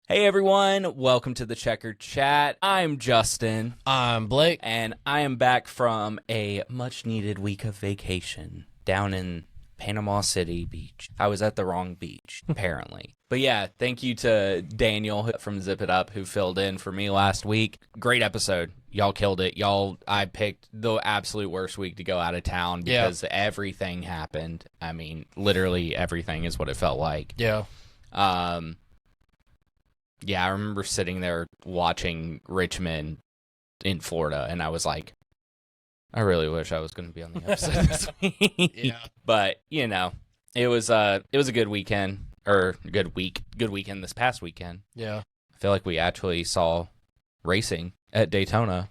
Hey everyone, welcome to the Checkered Chat. I'm Justin. I'm Blake. And I am back from a much needed week of vacation down in Panama City Beach. I was at the wrong beach, apparently. But yeah, thank you to Daniel from Zip It Up who filled in for me last week. Great episode. Y'all killed it. I picked the absolute worst week to go out of town because everything happened. I mean, literally everything is what it felt like. Yeah. Yeah, I remember sitting there watching Richmond in Florida, and I was like, I really wish I was going to be on the episode this week. Yeah. But, you know, it was a good weekend, or good weekend this past weekend. Yeah. I feel like we actually saw racing at Daytona.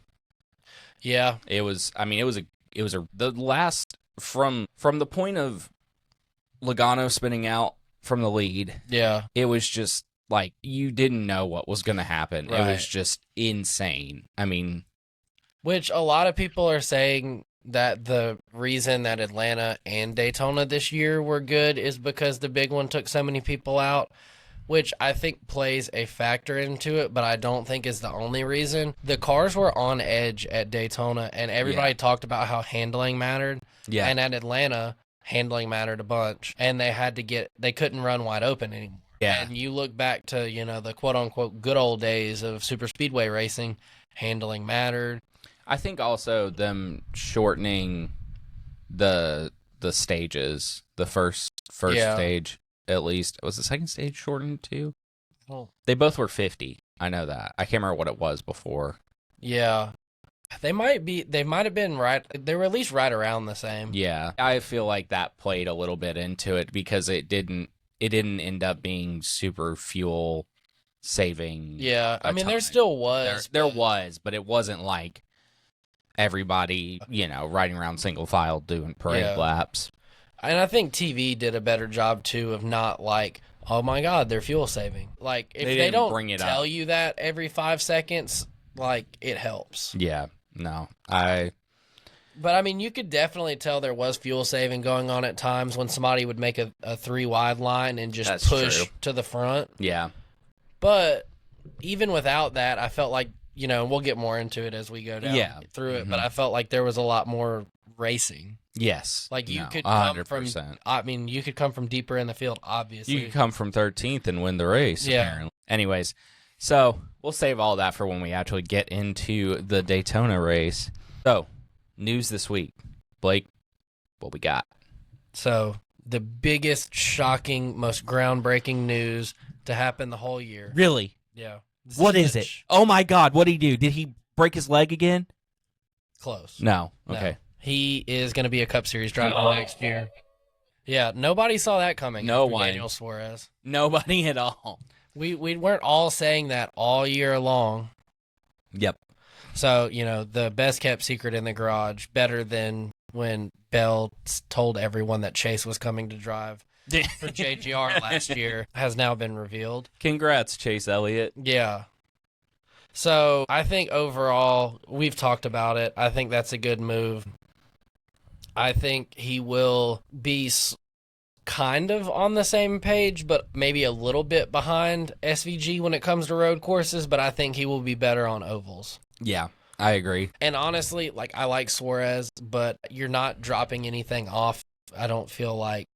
Yeah. The last, from the point of Logano spinning out from the lead. Yeah. It was just, like, you didn't know what was going to happen. Right. It was just insane. I mean... Which a lot of people are saying that the reason that Atlanta and Daytona this year were good is because the big one took so many people out, which I think plays a factor into it, but I don't think is the only reason. The cars were on edge at Daytona, and everybody talked about how handling mattered. Yeah. And at Atlanta, handling mattered a bunch, and they couldn't run wide open anymore. Yeah. And you look back to, the quote-unquote good old days of super speedway racing, handling mattered. I think also them shortening the stages, the first stage at least. Was the second stage shortened too? Oh. They both were 50. I know that. I can't remember what it was before. Yeah. They might have been right. They were at least right around the same. Yeah. I feel like that played a little bit into it because it didn't end up being super fuel saving. Yeah, I mean, there still was. There was, but it wasn't like everybody, riding around single file doing parade laps. And I think TV did a better job, too, of not like, oh my God, they're fuel saving. Like, if they don't tell you that every 5 seconds, like, it helps. Yeah, no, But, I mean, you could definitely tell there was fuel saving going on at times when somebody would make a 3-wide line and just push to the front. Yeah. But even without that, I felt like, we'll get more into it as we go down through it, but I felt like there was a lot more racing. Yes. Like, you could 100%. you could come from deeper in the field, obviously. You could come from 13th and win the race, apparently. Anyways, so we'll save all that for when we actually get into the Daytona race. So, news this week. Blake, what we got? So, the biggest, shocking, most groundbreaking news to happen the whole year. Really? Yeah. What is it? Oh my God, what did he do? Did he break his leg again? Close. No. Okay. No. He is going to be a Cup Series driver next year. Yeah, nobody saw that coming. No one. Daniel Suarez. Nobody at all. We weren't all saying that all year long. Yep. So, the best kept secret in the garage, better than when Bell told everyone that Chase was coming to drive for JGR last year, has now been revealed. Congrats, Chase Elliott. Yeah. So, I think overall, we've talked about it. I think that's a good move. I think he will be kind of on the same page, but maybe a little bit behind SVG when it comes to road courses, but I think he will be better on ovals. Yeah, I agree. And honestly, I like Suarez, but you're not dropping anything off, I don't feel like,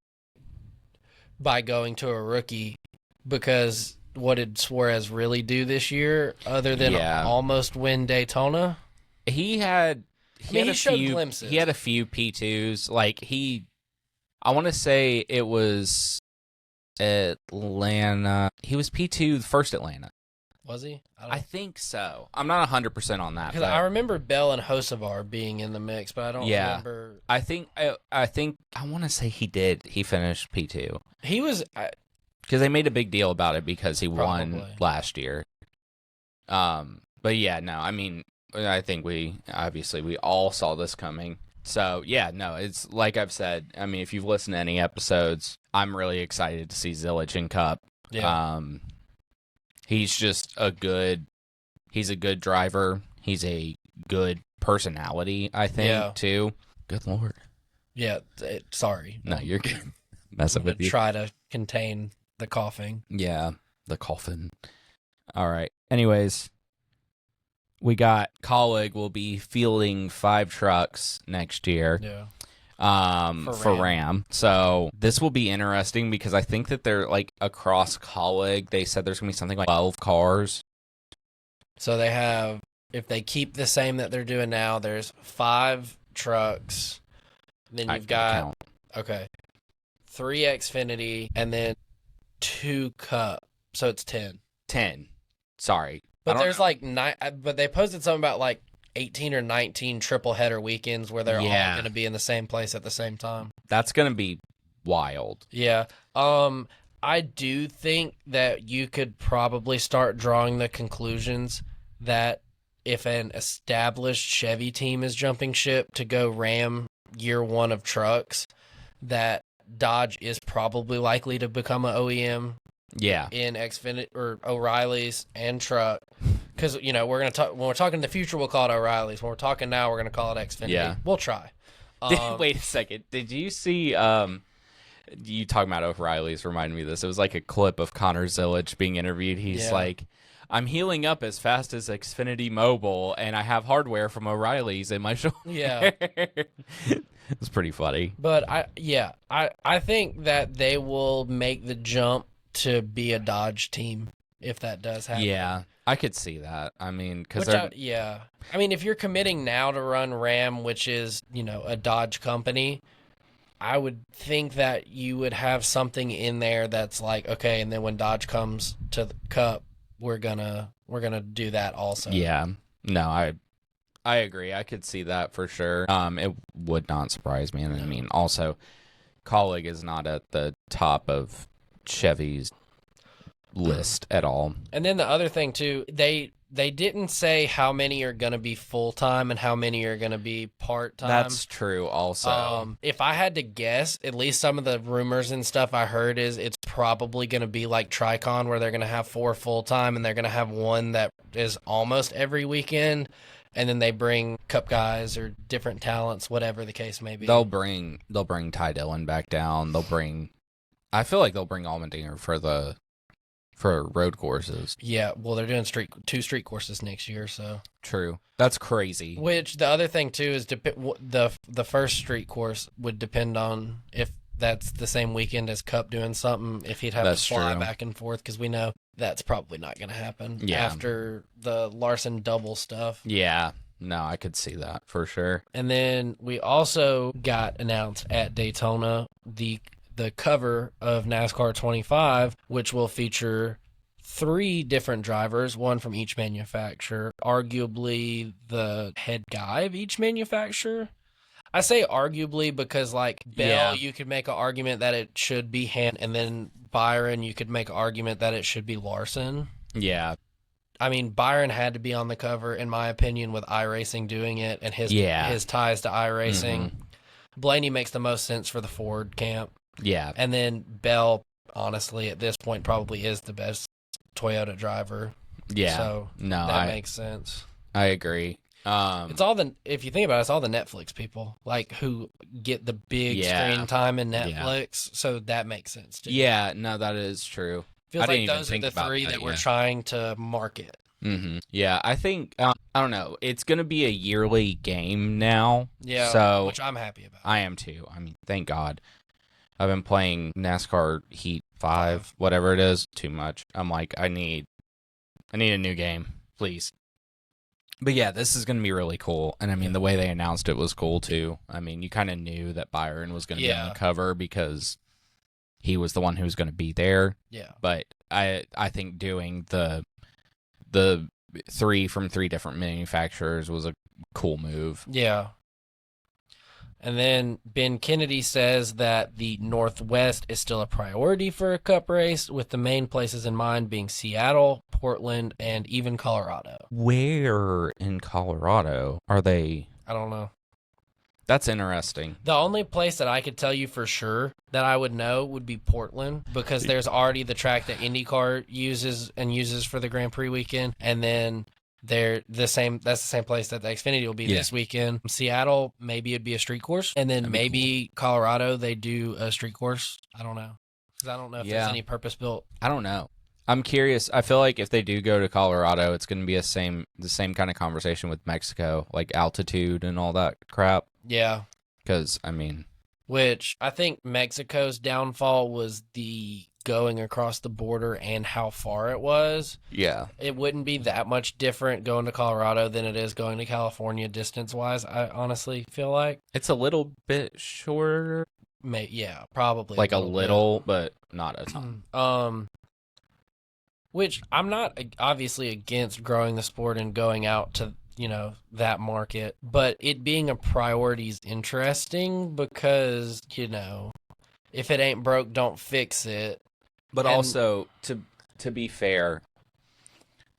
by going to a rookie, because what did Suarez really do this year other than almost win Daytona? He had showed glimpses. He had a few P2s. I want to say it was Atlanta. He was P2 first Atlanta. Was he? I think so. I'm not 100% on that. Because I remember Bell and Hocevar being in the mix, but I don't remember. I think I want to say he did. He finished P2. He was because they made a big deal about it because he won last year. But yeah, no. I mean, I think we all saw this coming. So yeah, no. It's like I've said. I mean, if you've listened to any episodes, I'm really excited to see Zilich in Cup. Yeah. He's just he's a good driver. He's a good personality, I think, too. Good Lord. Yeah, sorry. No, you're good. Messing with you. Try to contain the coughing. Yeah, the coffin. All right. Anyways, we got Colleague will be fielding 5 trucks next year. Yeah. For Ram. So this will be interesting because I think that they're like across Colleague. They said there's gonna be something like 12 cars. So they have, if they keep the same that they're doing now, there's 5 trucks. Then you've got, okay, 3 Xfinity and then 2 Cup. So it's 10. 10. Sorry. But there's like 9, but they posted something about like 18 or 19 triple header weekends where they're all going to be in the same place at the same time. That's going to be wild. Yeah. I do think that you could probably start drawing the conclusions that if an established Chevy team is jumping ship to go Ram year 1 of trucks, that Dodge is probably likely to become an OEM. Yeah. In Xfinity or O'Reilly's and truck. Because, we're going to talk, when we're talking in the future, we'll call it O'Reilly's. When we're talking now, we're going to call it Xfinity. Yeah. We'll try. Wait a second. Did you see, you talking about O'Reilly's reminded me of this. It was like a clip of Connor Zillage being interviewed. He's like, I'm healing up as fast as Xfinity Mobile, and I have hardware from O'Reilly's in my shoulder. Yeah. It's pretty funny. But, I think that they will make the jump to be a Dodge team if that does happen. Yeah, I could see that. I mean, because I mean, if you're committing now to run Ram, which is a Dodge company, I would think that you would have something in there that's like, okay, and then when Dodge comes to the Cup, we're gonna do that also. Yeah, no, I agree. I could see that for sure. It would not surprise me, and I mean, also, Colleague is not at the top of Chevy's list at all. And then the other thing too, they didn't say how many are going to be full-time and how many are going to be part-time. That's true also. If I had to guess, at least some of the rumors and stuff I heard is it's probably going to be like Tricon where they're going to have 4 full-time and they're going to have one that is almost every weekend, and then they bring Cup guys or different talents, whatever the case may be. They'll bring Ty Dillon back down. I feel like they'll bring Allmendinger for road courses. Yeah, well, they're doing 2 street courses next year, so. True. That's crazy. Which the other thing too is the first street course would depend on if that's the same weekend as Cup doing something, if he'd have to fly back and forth, because we know that's probably not going to happen after the Larson double stuff. Yeah. No, I could see that for sure. And then we also got announced at Daytona the cover of NASCAR 25, which will feature 3 different drivers, one from each manufacturer, arguably the head guy of each manufacturer. I say arguably because, like, Bell, you could make an argument that it should be and then Byron, you could make an argument that it should be Larson. Yeah. I mean, Byron had to be on the cover, in my opinion, with iRacing doing it and his ties to iRacing. Mm-hmm. Blaney makes the most sense for the Ford camp. Yeah. And then Bell, honestly, at this point, probably is the best Toyota driver. Yeah. So that makes sense. I agree. It's all if you think about it, it's all the Netflix people, like, who get the big screen time in Netflix. So that makes sense too. Yeah, no, that is true. Feels like those are the 3 that we're trying to market. Mm-hmm. Yeah, I think, I don't know, it's going to be a yearly game now. Yeah, so which I'm happy about. I am too. I mean, thank God. I've been playing NASCAR Heat 5, whatever it is, too much. I'm like, I need a new game, please. But yeah, this is going to be really cool. And I mean, the way they announced it was cool too. I mean, you kind of knew that Byron was going to be on the cover because he was the one who was going to be there. Yeah. But I think doing the 3 from 3 different manufacturers was a cool move. Yeah. And then Ben Kennedy says that the Northwest is still a priority for a Cup race, with the main places in mind being Seattle, Portland, and even Colorado. Where in Colorado are they? I don't know. That's interesting. The only place that I could tell you for sure that I would know would be Portland, because there's already the track that IndyCar uses for the Grand Prix weekend, and then that's the same place that the Xfinity will be this weekend. Seattle, maybe it'd be a street course, and then maybe Colorado they do a street course. I don't know, because I don't know if there's any purpose built. I don't know. I'm curious. I feel like if they do go to Colorado, it's going to be the same kind of conversation with Mexico, like altitude and all that crap. Yeah. Because, I mean... Which I think Mexico's downfall was the going across the border and how far it was. Yeah. It wouldn't be that much different going to Colorado than it is going to California distance-wise, I honestly feel like. It's a little bit shorter. Yeah, probably. Like a little, but not a ton. Which I'm not obviously against growing the sport and going out to, that market, but it being a priority is interesting because, if it ain't broke, don't fix it. But also, to be fair,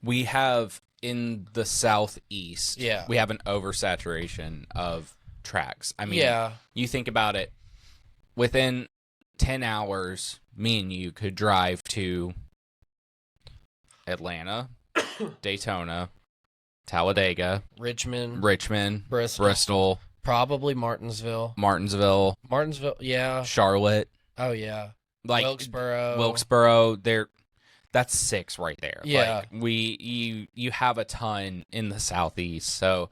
we have in the southeast, we have an oversaturation of tracks. I mean, you think about it, within 10 hours, me and you could drive to Atlanta, Daytona, Talladega, Richmond, Bristol, probably Martinsville, yeah, Charlotte. Oh yeah, like Wilkesboro. That's 6 right there. Yeah, like you have a ton in the southeast, so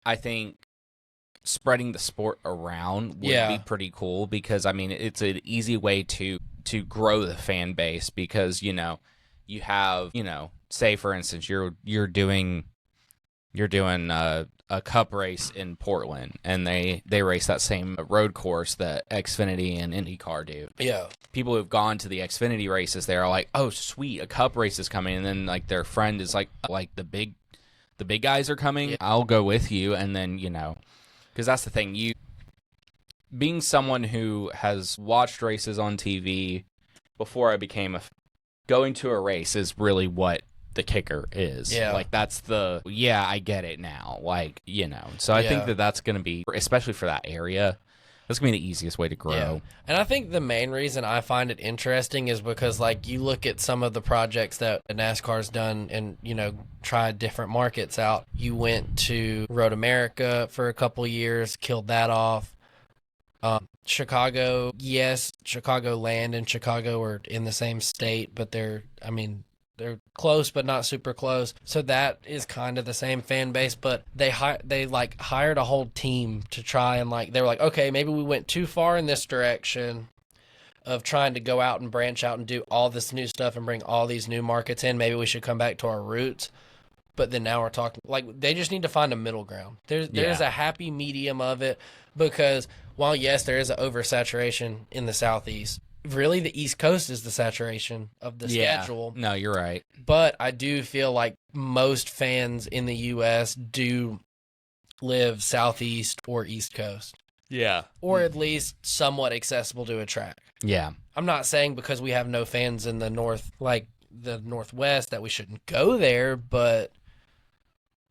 I think spreading the sport around would be pretty cool because I mean it's an easy way to grow the fan base because you have say for instance you're doing a cup race in Portland, and they race that same road course that Xfinity and IndyCar do. Yeah. People who've gone to the Xfinity races, they're like, oh, sweet, a cup race is coming. And then, like, their friend is like the big guys are coming. Yeah. I'll go with you. And then, because that's the thing. Being someone who has watched races on TV before I became going to a race is really what the kicker is. Yeah. Like, that's I get it now. Like, So I think that's going to be, especially for that area, that's going to be the easiest way to grow. Yeah. And I think the main reason I find it interesting is because, like, you look at some of the projects that NASCAR's done and, tried different markets out. You went to Road America for a couple years, killed that off. Chicago, yes, Chicagoland and Chicago are in the same state, but they're close, but not super close. So that is kind of the same fan base, but they hired a whole team to try and they were like, okay, maybe we went too far in this direction of trying to go out and branch out and do all this new stuff and bring all these new markets in. Maybe we should come back to our roots. But then now we're talking, they just need to find a middle ground. There's a happy medium of it because while, yes, there is an oversaturation in the Southeast, really the East Coast is the saturation of the schedule. No, you're right. But I do feel like most fans in the U.S. do live Southeast or East Coast. Yeah. Or at least somewhat accessible to a track. Yeah. I'm not saying because we have no fans in the North, like the Northwest, that we shouldn't go there, but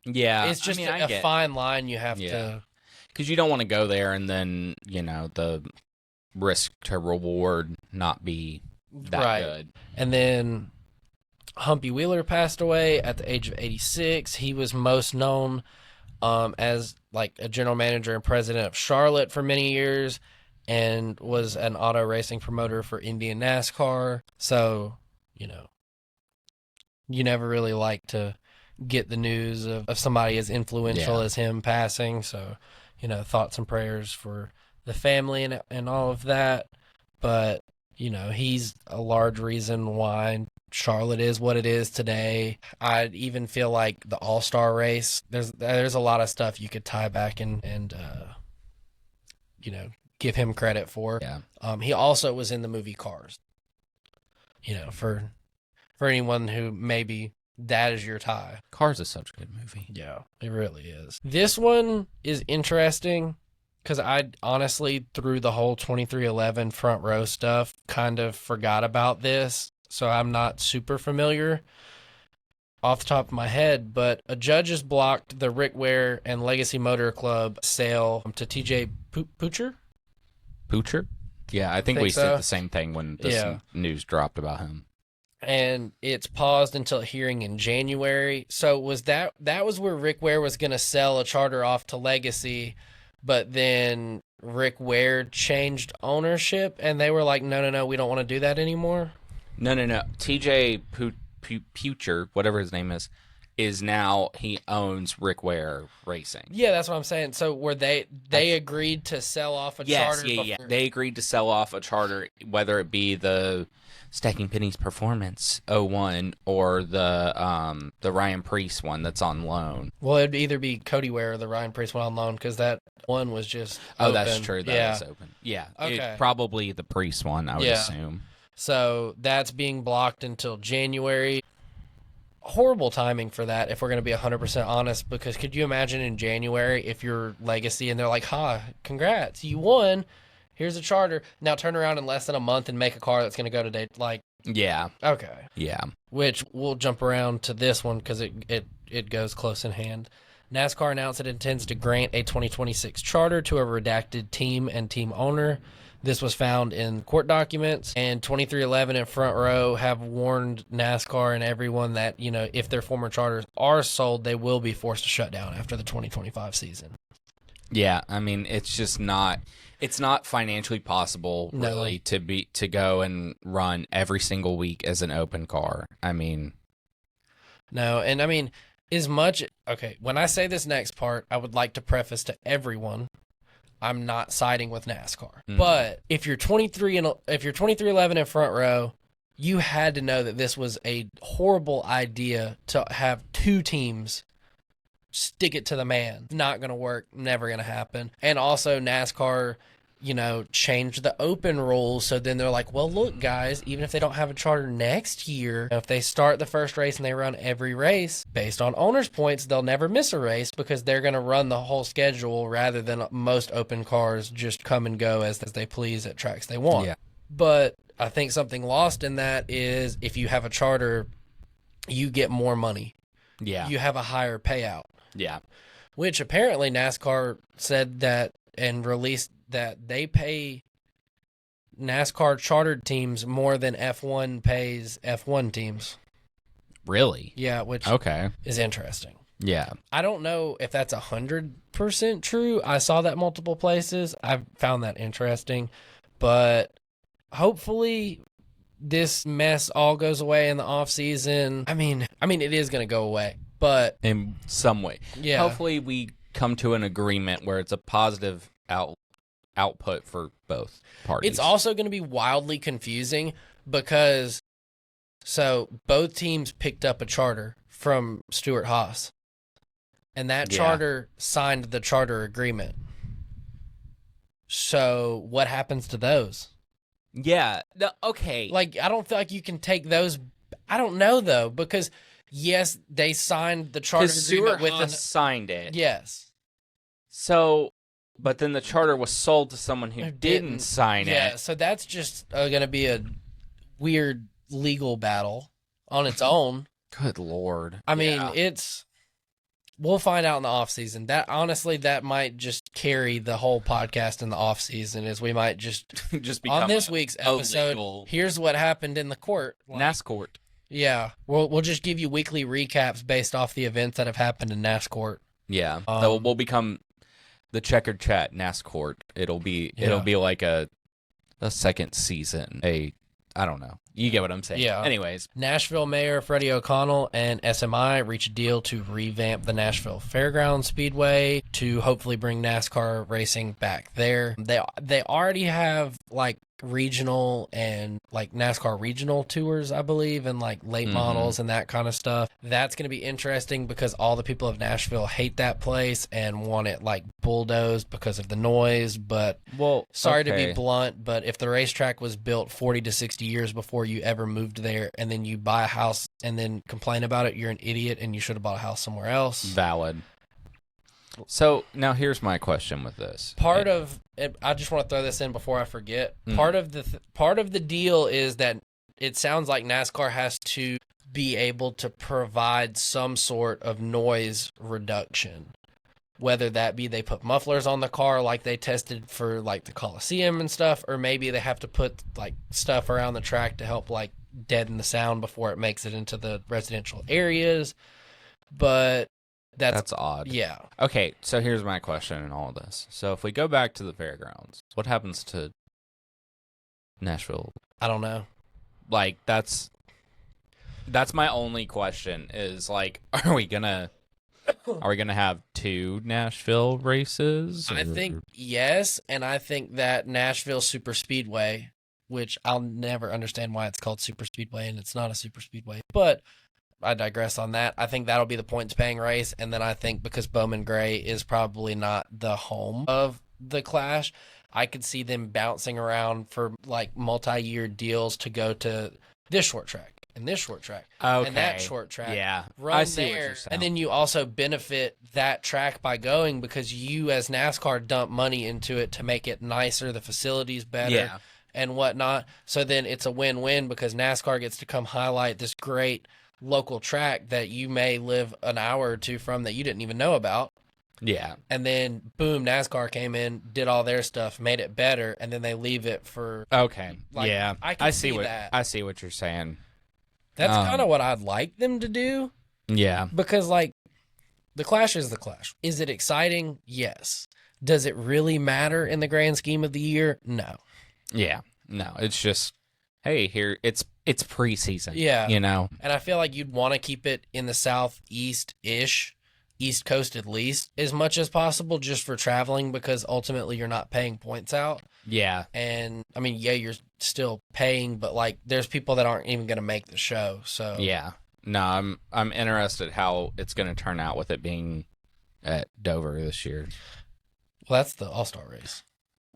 it's just a fine line you have to. Because you don't want to go there and then, the risk to reward not be that good. And then Humpy Wheeler passed away at the age of 86. He was most known as a general manager and president of Charlotte for many years and was an auto racing promoter for Indy and NASCAR. So, you never really like to get the news of somebody as influential as him passing. So, thoughts and prayers for the family and all of that. But, he's a large reason why Charlotte is what it is today. I even feel like the All-Star race, there's a lot of stuff you could tie back and give him credit for. Yeah. He also was in the movie Cars. For anyone who maybe that is your tie. Cars is such a good movie. Yeah, it really is. This one is interesting because I honestly, through the whole 2311 front row stuff, kind of forgot about this. So I'm not super familiar off the top of my head, but a judge has blocked the Rick Ware and Legacy Motor Club sale to TJ Poocher? Poocher? Yeah, I think we said the same thing when this news dropped about him. And it's paused until a hearing in January. So was that was where Rick Ware was going to sell a charter off to Legacy, but then Rick Ware changed ownership and they were like, no, we don't want to do that anymore? No. TJ Pucher, whatever his name is now he owns Rick Ware Racing. Yeah, that's what I'm saying. So were they agreed to sell off a charter? Yeah. They agreed to sell off a charter, whether it be the Stacking Pennies Performance 01 or the Ryan Preece one that's on loan. Well, it'd either be Cody Ware or the Ryan Preece one on loan, because that one was just open. That's true. That was open. Yeah. Okay. Probably the Preece one, I would assume. So that's being blocked until January. Horrible timing for that, if we're going to be 100% honest, because could you imagine in January if you're Legacy and they're like, congrats, you won, here's a charter, now turn around in less than a month and make a car that's going to go to Yeah. Okay. Yeah. Which we'll jump around to this one because it goes close in hand. NASCAR announced it intends to grant a 2026 charter to a redacted team and team owner. This was found in court documents, and 2311 and Front Row have warned NASCAR and everyone that, if their former charters are sold, they will be forced to shut down after the 2025 season. Yeah, I mean, it's not financially possible really to go and run every single week as an open car. I mean, no, and I mean, when I say this next part, I would like to preface to everyone, I'm not siding with NASCAR. But if you're 2311 in Front Row, you had to know that this was a horrible idea to have two teams stick it to the man. Not going to work, never going to happen. And also NASCAR, changed the open rules. So then they're like, well, look, guys, even if they don't have a charter next year, if they start the first race and they run every race based on owners' points, they'll never miss a race because they're going to run the whole schedule rather than most open cars just come and go as they please at tracks they want. Yeah. But I think something lost in that is if you have a charter, you get more money. Yeah. You have a higher payout. Yeah. Which apparently NASCAR said that and released that they pay NASCAR chartered teams more than F1 pays F1 teams. Really? Yeah, which is interesting. Yeah. I don't know if that's 100% true. I saw that multiple places. I found that interesting. But hopefully this mess all goes away in the off season. I mean, it is going to go away, but in some way. Yeah. Hopefully we come to an agreement where it's a positive output for both parties. It's also going to be wildly confusing because both teams picked up a charter from Stuart Haas, and that charter signed the charter agreement. So what happens to those? Yeah. Okay. I don't feel like you can take those. I don't know though, because yes, they signed the charter agreement Stuart Haas signed it. Yes. So, but then the charter was sold to someone who didn't sign it. Yeah, so that's just going to be a weird legal battle on its own. Good Lord. I mean, we'll find out in the off season. That honestly, that might just carry the whole podcast in the off season. Is we might just become on this week's episode. Here's what happened in the court. NASCAR. Yeah, we'll just give you weekly recaps based off the events that have happened in NASCAR. Yeah, we'll become the Checkered Chat NASCAR. It'll be like a second season. I don't know. You get what I'm saying. Yeah. Anyways. Nashville Mayor Freddie O'Connell and SMI reached a deal to revamp the Nashville Fairgrounds Speedway to hopefully bring NASCAR racing back there. They already have regional and NASCAR regional tours, I believe, and late models and that kind of stuff. That's going to be interesting because all the people of Nashville hate that place and want it bulldozed because of the noise. But sorry to be blunt, but if the racetrack was built 40 to 60 years before you ever moved there and then you buy a house and then complain about it, you're an idiot and you should have bought a house somewhere else. Valid. So now here's my question with this. Part of it, I just want to throw this in before I forget. Part of the deal is that it sounds like NASCAR has to be able to provide some sort of noise reduction, whether that be they put mufflers on the car like they tested for the Coliseum and stuff, or maybe they have to put stuff around the track to help deaden the sound before it makes it into the residential areas. But that's odd. Yeah. Okay, so here's my question in all of this. So if we go back to the fairgrounds, what happens to Nashville? I don't know. That's That's my only question is, like, are we gonna have 2 Nashville races? I think yes, and I think that Nashville Super Speedway, which I'll never understand why it's called Super Speedway and it's not a Super Speedway, but I digress on that. I think that'll be the points paying race, and then I think because Bowman Gray is probably not the home of the Clash, I could see them bouncing around for like multi-year deals to go to this short track and this short track and that short track. Yeah, run I see there, what you're saying. and then you also benefit that track by going because you as NASCAR dump money into it to make it nicer, the facilities better, and whatnot. So then it's a win-win because NASCAR gets to come highlight this great local track that you may live an hour or two from that you didn't even know about. Yeah. And then, boom, NASCAR came in, did all their stuff, made it better, and then they leave it for... Okay. Like, yeah. I see that. I see what you're saying. That's kind of what I'd like them to do. Yeah. Because, like, the Clash is the Clash. Is it exciting? Yes. Does it really matter in the grand scheme of the year? No. Yeah. No, it's just, hey, here, it's preseason. Yeah. You know? And I feel like you'd want to keep it in the southeast-ish, East Coast at least, as much as possible just for traveling because ultimately you're not paying points out. Yeah. And, I mean, yeah, you're still paying, but, like, there's people that aren't even going to make the show, so. Yeah. No, I'm interested how it's going to turn out with it being at Dover this year. Well, that's the All-Star race.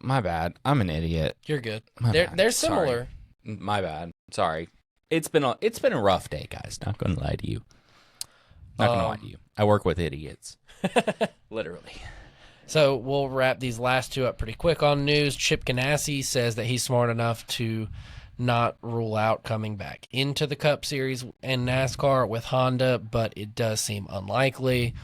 My bad. I'm an idiot. You're good. My bad. They're similar. Sorry. My bad. Sorry. It's been a rough day, guys. Not going to lie to you. Not going to lie to you. I work with idiots. Literally. So we'll wrap these last two up pretty quick on news. Chip Ganassi says that he's smart enough to not rule out coming back into the Cup Series and NASCAR with Honda, but it does seem unlikely.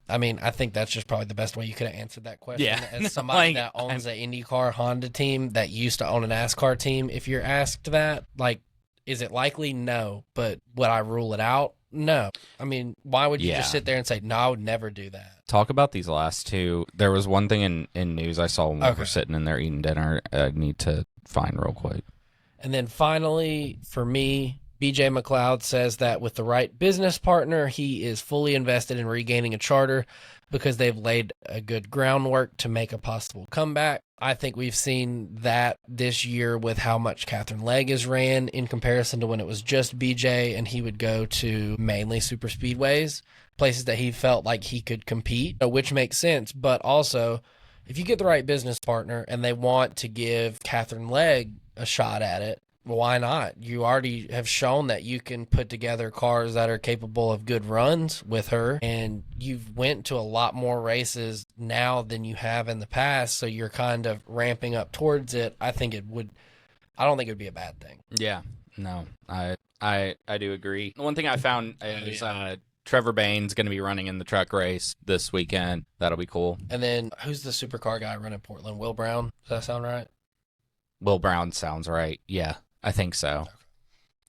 I mean, I think that's just probably the best way you could have answered that question. Yeah. As somebody that owns an IndyCar Honda team that used to own a NASCAR team, if you're asked that, like, is it likely? No. But would I rule it out? No. I mean, why would you just sit there and say, no, I would never do that? Talk about these last two. There was one thing in news I saw when we were sitting in there eating dinner I need to find real quick. And then finally, for me, BJ McLeod says that with the right business partner, he is fully invested in regaining a charter because they've laid a good groundwork to make a possible comeback. I think we've seen that this year with how much Catherine Legg has ran in comparison to when it was just BJ and he would go to mainly super speedways, places that he felt like he could compete, which makes sense. But also, if you get the right business partner and they want to give Catherine Legg a shot at it, why not? You already have shown that you can put together cars that are capable of good runs with her, and you've went to a lot more races now than you have in the past, so you're kind of ramping up towards it. I don't think it would be a bad thing. Yeah. No. I do agree. One thing I found is Trevor Bain's going to be running in the truck race this weekend. That'll be cool. And then who's the supercar guy running Portland? Will Brown? Does that sound right? Will Brown sounds right. Yeah. I think so.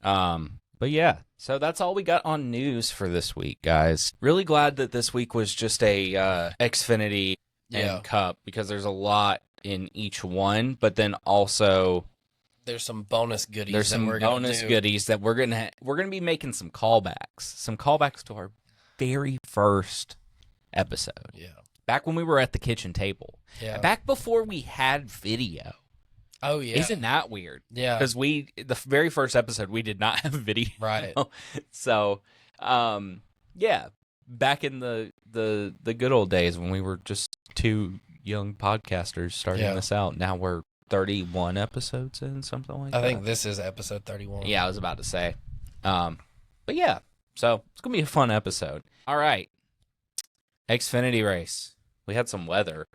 But yeah, so that's all we got on news for this week, guys. Really glad that this week was just a Xfinity and Cup because there's a lot in each one, but then also there's some bonus goodies. There's some bonus goodies that we're gonna be making some callbacks to our very first episode. Yeah, back when we were at the kitchen table. Yeah, back before we had video. Oh, yeah. Isn't that weird? Yeah. Because the very first episode, we did not have video. Right. So, yeah, back in the good old days when we were just two young podcasters starting this out. Now we're 31 episodes in, something like that. I think this is episode 31. Yeah, I was about to say. But yeah, so it's going to be a fun episode. All right. Xfinity race. We had some weather.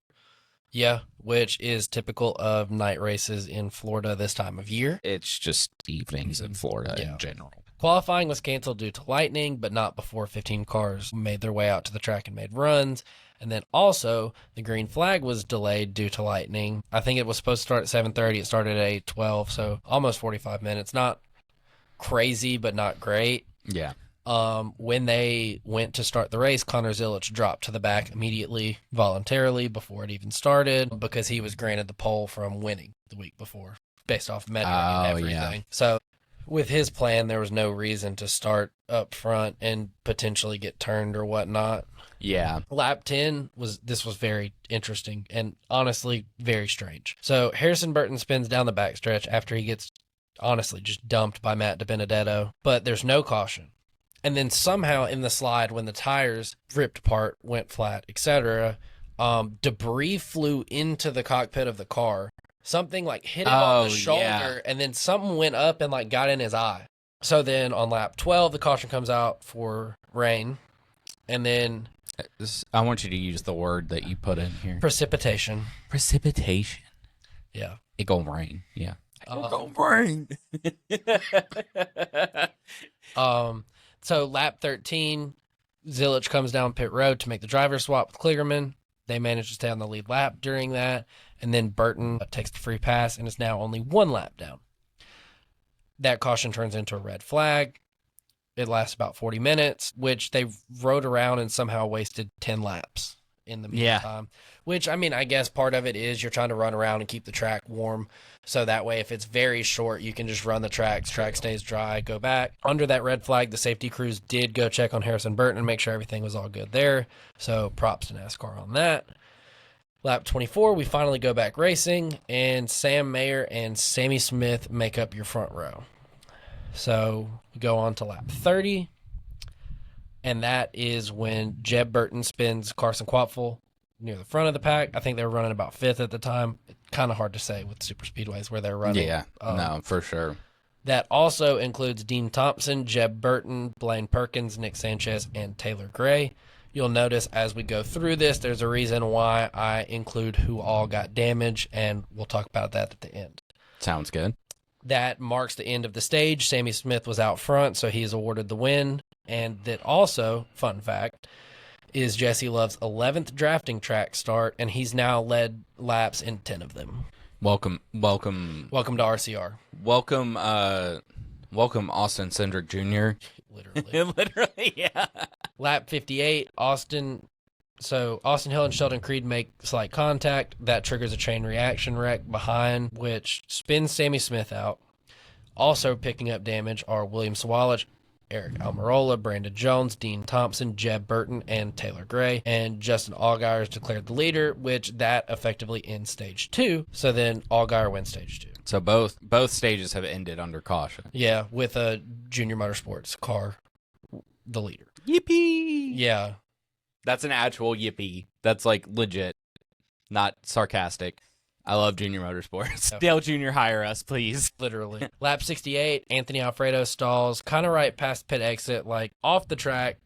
Yeah, which is typical of night races in Florida this time of year. It's just evenings in Florida in general. Qualifying was canceled due to lightning, but not before 15 cars made their way out to the track and made runs. And then also, the green flag was delayed due to lightning. I think it was supposed to start at 7:30. It started at 8:12, so almost 45 minutes. Not crazy, but not great. Yeah. When they went to start the race, Connor Zilic dropped to the back immediately, voluntarily, before it even started, because he was granted the pole from winning the week before, based off metric and everything. So with his plan, there was no reason to start up front and potentially get turned or whatnot. Yeah. Lap 10 was very interesting and honestly very strange. So Harrison Burton spins down the backstretch after he gets honestly just dumped by Matt DiBenedetto, but there's no caution. And then somehow in the slide, when the tires ripped apart, went flat, etc., debris flew into the cockpit of the car. Something like hit him on the shoulder, and then something went up and like got in his eye. So then on lap 12, the caution comes out for rain, and then I want you to use the word that you put in here. Precipitation. Yeah. It gonna rain. Yeah. It gonna rain. So lap 13, Zilich comes down pit road to make the driver swap with Kligerman. They manage to stay on the lead lap during that. And then Burton takes the free pass and is now only one lap down. That caution turns into a red flag. It lasts about 40 minutes, which they rode around and somehow wasted 10 laps in the meantime. Yeah. Which, I mean, I guess part of it is you're trying to run around and keep the track warm. So that way, if it's very short, you can just run the track stays dry, go back. Under that red flag, the safety crews did go check on Harrison Burton and make sure everything was all good there. So props to NASCAR on that. Lap 24, we finally go back racing, and Sam Mayer and Sammy Smith make up your front row. So we go on to lap 30, and that is when Jeb Burton spins Carson Quapfel near the front of the pack. I think they were running about 5th at the time. Kind of hard to say with super speedways where they're running. Yeah, no, for sure. That also includes Dean Thompson, Jeb Burton, Blaine Perkins, Nick Sanchez, and Taylor Gray. You'll notice as we go through this, there's a reason why I include who all got damage, and we'll talk about that at the end. Sounds good. That marks the end of the stage. Sammy Smith was out front, so he is awarded the win. And that also, fun fact, is Jesse Love's 11th drafting track start, and he's now led laps in 10 of them. Welcome to RCR. Welcome Austin Cindric Jr. Literally, yeah. Lap 58, Austin Hill and Sheldon Creed make slight contact. That triggers a chain reaction wreck behind, which spins Sammy Smith out. Also picking up damage are William Sawalich, Eric Almirola, Brandon Jones, Dean Thompson, Jeb Burton, and Taylor Gray. And Justin Allgaier is declared the leader, which that effectively ends stage 2. So then Allgaier wins stage 2. So both stages have ended under caution. Yeah, with a Junior Motorsports car, the leader. Yippee! Yeah. That's an actual yippee. That's like legit, not sarcastic. I love Junior Motorsports. Okay. Dale Jr., hire us, please. Literally. Lap 68, Anthony Alfredo stalls, kind of right past pit exit, like off the track,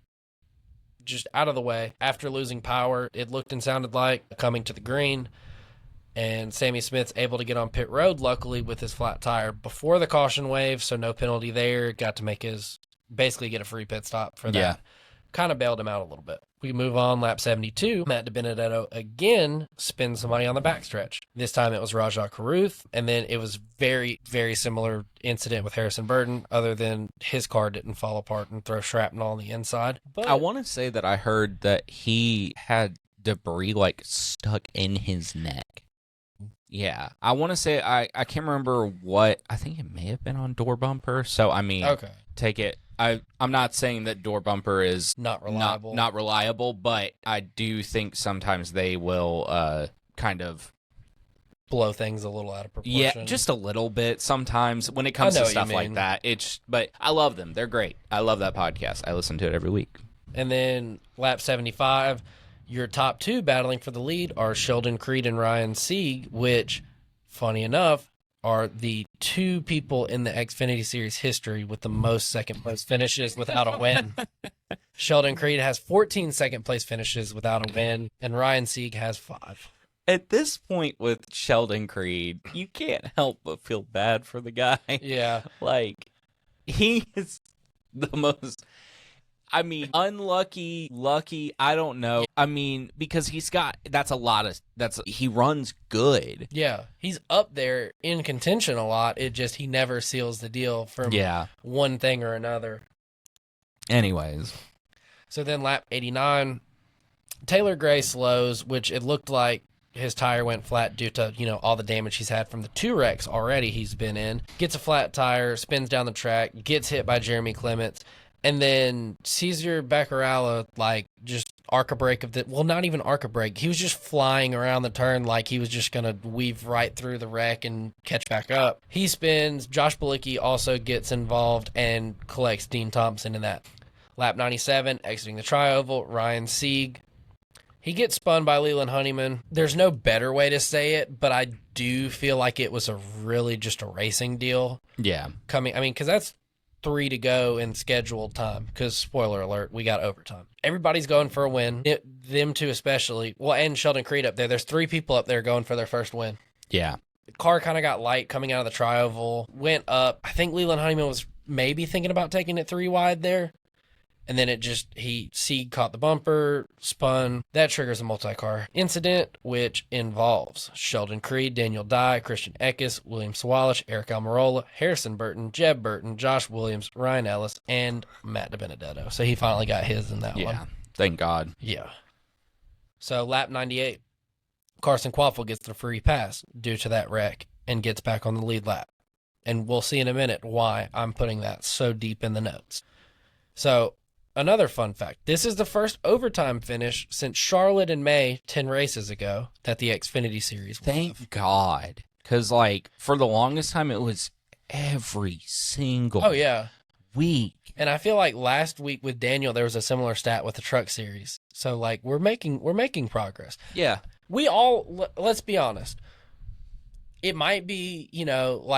just out of the way. After losing power, it looked and sounded like coming to the green. And Sammy Smith's able to get on pit road, luckily, with his flat tire before the caution wave, so no penalty there. Got to make basically get a free pit stop for that. Yeah. Kind of bailed him out a little bit. We move on, lap 72. Matt DiBenedetto again spins somebody on the backstretch. This time it was Rajah Caruth, and then it was very, very similar incident with Harrison Burton, other than his car didn't fall apart and throw shrapnel on the inside. But I want to say that I heard that he had debris like stuck in his neck. Yeah, I want to say I can't remember what. I think it may have been on door bumper. So I mean, okay, take it. I'm not saying that door bumper is not reliable. Not reliable, but I do think sometimes they will kind of blow things a little out of proportion. Yeah, just a little bit sometimes when it comes to stuff like that. But I love them. They're great. I love that podcast. I listen to it every week. And then lap 75, your top two battling for the lead are Sheldon Creed and Ryan Sieg, which, funny enough, are the two people in the Xfinity Series history with the most second-place finishes without a win. Sheldon Creed has 14 second-place finishes without a win, and Ryan Sieg has 5. At this point with Sheldon Creed, you can't help but feel bad for the guy. Yeah. Like, he is the most... I mean, unlucky, lucky, I don't know. I mean, because he runs good. Yeah, he's up there in contention a lot. He never seals the deal from one thing or another. Anyways. So then lap 89, Taylor Gray slows, which it looked like his tire went flat due to, all the damage he's had from the 2 wrecks already he's been in. Gets a flat tire, spins down the track, gets hit by Jeremy Clements, and then Cesar Beccarella, just arc a brake not even arc a brake. He was just flying around the turn like he was just going to weave right through the wreck and catch back up. He spins. Josh Bilicki also gets involved and collects Dean Thompson in that. Lap 97, exiting the tri-oval, Ryan Sieg. He gets spun by Leland Honeyman. There's no better way to say it, but I do feel like it was just a racing deal. Yeah. Because that's 3 to go in scheduled time, because, spoiler alert, we got overtime. Everybody's going for a win, them two especially. Well, and Sheldon Creed up there. There's 3 people up there going for their first win. Yeah. The car kind of got light coming out of the tri-oval, went up. I think Leland Honeyman was maybe thinking about taking it 3 wide there. And then Sieg caught the bumper, spun. That triggers a multi-car incident, which involves Sheldon Creed, Daniel Dye, Christian Eckes, William Sawallish, Eric Almirola, Harrison Burton, Jeb Burton, Josh Williams, Ryan Ellis, and Matt DiBenedetto. So he finally got his in that one. Yeah, thank God. Yeah. So lap 98, Carson Quaffle gets the free pass due to that wreck and gets back on the lead lap. And we'll see in a minute why I'm putting that so deep in the notes. So, another fun fact. This is the first overtime finish since Charlotte in May, 10 races ago, that the Xfinity Series will Thank God. Because, for the longest time, it was every single week. And I feel like last week with Daniel, there was a similar stat with the Truck Series. So, we're making progress. Yeah. We all, let's be honest. It might be,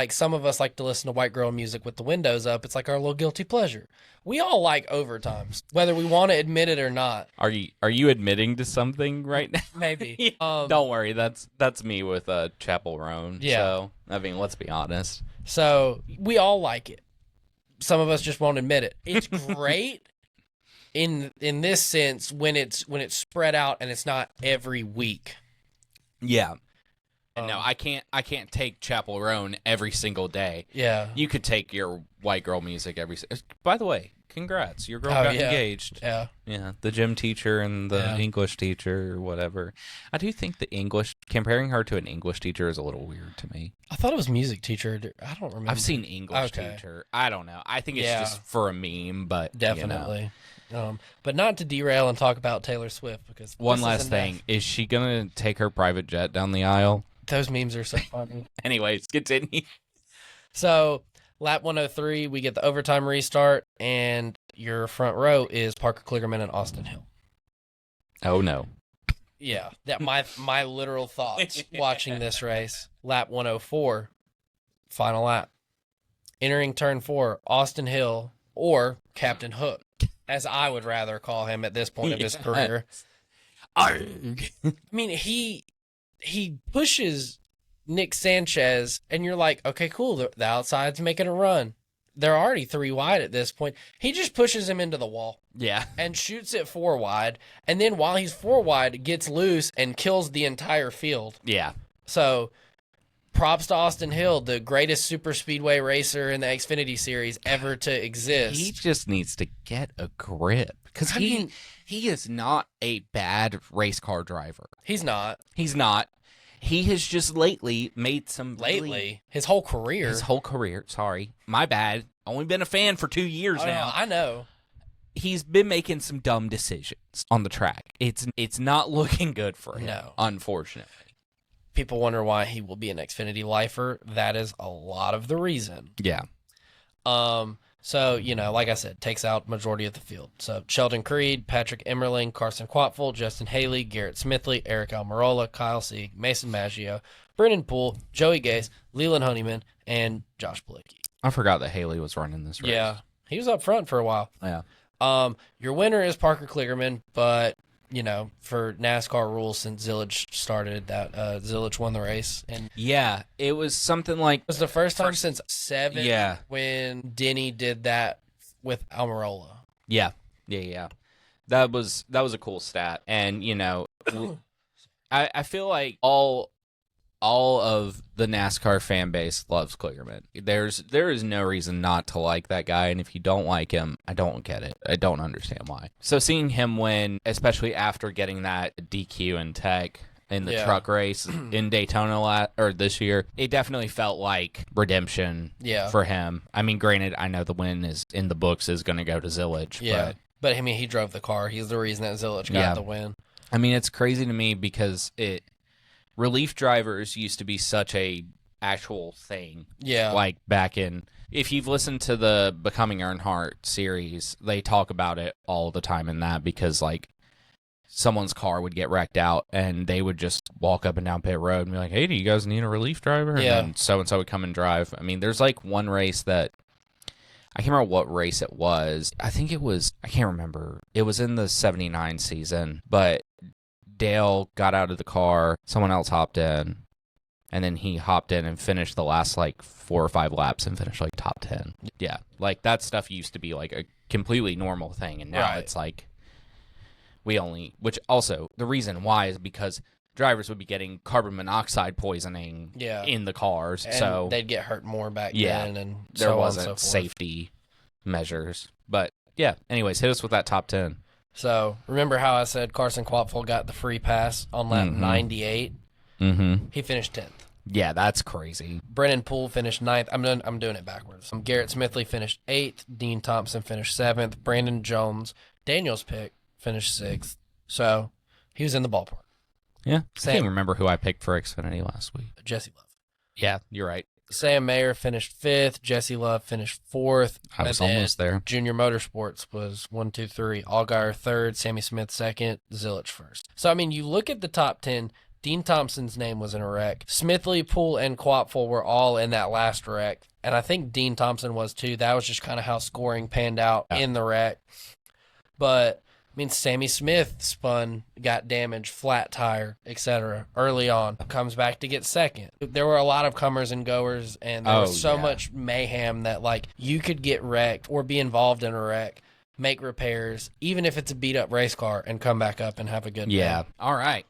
some of us like to listen to white girl music with the windows up. It's like our little guilty pleasure. We all like overtimes, whether we want to admit it or not. Are you admitting to something right now? Maybe. Don't worry, that's me with Chapel Roan. Yeah. So, let's be honest. So we all like it. Some of us just won't admit it. It's great in this sense when it's spread out and it's not every week. Yeah. No, I can't take Chapel Roan every single day. Yeah. You could take your white girl music By the way, congrats. Your girl got engaged. Yeah. Yeah. The gym teacher and the English teacher or whatever. I do think comparing her to an English teacher is a little weird to me. I thought it was music teacher. I don't remember. I've seen English teacher. I don't know. I think it's just for a meme, but definitely. But not to derail and talk about Taylor Swift, because one last thing. Is she going to take her private jet down the aisle? Those memes are so funny. Anyways, continue. So, lap 103, we get the overtime restart, and your front row is Parker Kligerman and Austin Hill. Oh, no. Yeah, that my literal thoughts watching this race. Lap 104, final lap. Entering turn 4, Austin Hill, or Captain Hook, as I would rather call him at this point of his career. He pushes Nick Sanchez, and you're like, okay, cool, the outside's making a run. They're already 3 wide at this point. He just pushes him into the wall. Yeah. And shoots it 4 wide, and then while he's 4 wide, gets loose and kills the entire field. Yeah. So, props to Austin Hill, the greatest super speedway racer in the Xfinity Series ever to exist. He just needs to get a grip, because he is not a bad race car driver. He's not. He has just lately made some... His whole career. Sorry. My bad. Only been a fan for 2 years now. I know. He's been making some dumb decisions on the track. It's not looking good for him, unfortunately. People wonder why he will be an Xfinity lifer. That is a lot of the reason. Yeah. So, like I said, takes out majority of the field. So, Sheldon Creed, Patrick Emmerling, Carson Quaffle, Justin Haley, Garrett Smithley, Eric Almirola, Kyle Sieg, Mason Maggio, Brennan Poole, Joey Gase, Leland Honeyman, and Josh Bilicki. I forgot that Haley was running this race. Yeah, he was up front for a while. Yeah. Your winner is Parker Kligerman, but, for NASCAR rules since Zillage started, that Zillage won the race. And yeah, it was something like... It was the first time since 7 when Denny did that with Almirola. Yeah. That was a cool stat. And, I feel like all of the NASCAR fan base loves Kligerman. There is no reason not to like that guy, and if you don't like him, I don't get it. I don't understand why. So seeing him win, especially after getting that DQ in Tech, in the truck race in Daytona this year. It definitely felt like redemption for him. I mean, granted, I know the win is in the books is going to go to Zillage. Yeah, but I mean, he drove the car. He's the reason that Zillage got the win. I mean, it's crazy to me because relief drivers used to be such a actual thing. Yeah. Like back in, if you've listened to the Becoming Earnhardt series, they talk about it all the time in that because like someone's car would get wrecked out and they would just walk up and down pit road and be like, hey, do you guys need a relief driver? Yeah. And then so-and-so would come and drive. I mean, there's like one race that, I can't remember what race it was. I think it was, I can't remember. It was in the 79 season, but Dale got out of the car, someone else hopped in, and then he hopped in and finished the last like 4 or 5 laps and finished like top 10. Yeah, like that stuff used to be like a completely normal thing, and now it's like which also the reason why is because drivers would be getting carbon monoxide poisoning in the cars, and so they'd get hurt more back then, and there so wasn't on and so forth. safety measures. But yeah, anyways, hit us with that top 10. So remember how I said Carson Quapfel got the free pass on lap 98? Mm-hmm. He finished 10th. Yeah, that's crazy. Brennan Poole finished 9th. I'm doing it backwards. Garrett Smithley finished 8th. Dean Thompson finished 7th. Brandon Jones, Daniel's pick, finished 6th. So he was in the ballpark. Yeah, I can't remember who I picked for Xfinity last week. Jesse Love. Yeah, you're right. Sam Mayer finished 5th. Jesse Love finished 4th. I was almost there. Junior Motorsports was 1, 2, 3. Allgaier 3rd. Sammy Smith 2nd. Zillage 1st. So, I mean, you look at the top 10. Dean Thompson's name was in a wreck. Smithley, Poole, and Quapfel were all in that last wreck. And I think Dean Thompson was too. That was just kind of how scoring panned out in the wreck. But, I mean, Sammy Smith spun, got damaged, flat tire, etc. early on. Comes back to get 2nd. There were a lot of comers and goers, and there was so much mayhem that, like, you could get wrecked or be involved in a wreck, make repairs, even if it's a beat-up race car, and come back up and have a good day. All right.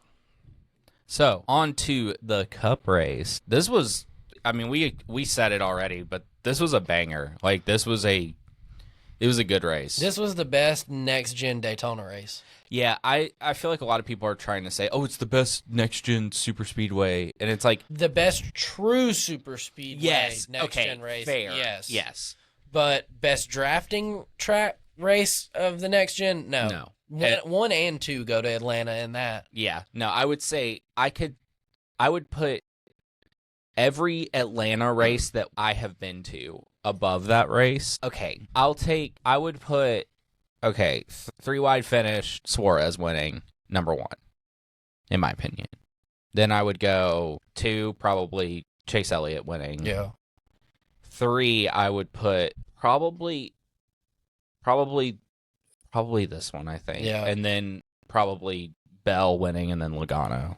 So, on to the Cup race. This was, I mean, we said it already, but this was a banger. Like, it was a good race. This was the best next-gen Daytona race. Yeah, I feel like a lot of people are trying to say, oh, it's the best next-gen super speedway, and it's like... The best true super speedway next-gen race. Fair. Yes. But best drafting track race of the next-gen? No. 1 and 2 go to Atlanta in that. Yeah. No, I would say I would put every Atlanta race that I have been to above that race. Okay. I would put 3 wide finish, Suarez winning, number 1, in my opinion. Then I would go 2, probably Chase Elliott winning. Yeah. 3, I would put probably this one, I think. Yeah. And then probably Bell winning and then Logano.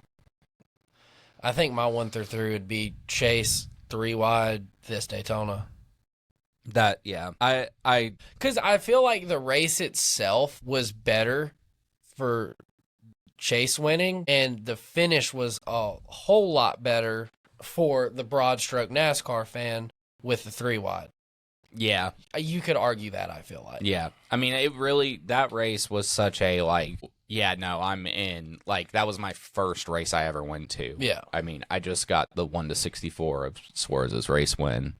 I think my 1 through 3 would be Chase, 3 wide, this Daytona. Because I feel like the race itself was better for Chase winning, and the finish was a whole lot better for the broad stroke NASCAR fan with the 3 wide. Yeah. You could argue that, I feel like. Yeah. I mean, that race was such a, like, yeah, no, I'm in. Like, that was my first race I ever went to. Yeah. I mean, I just got the 1-64 of Suarez's race win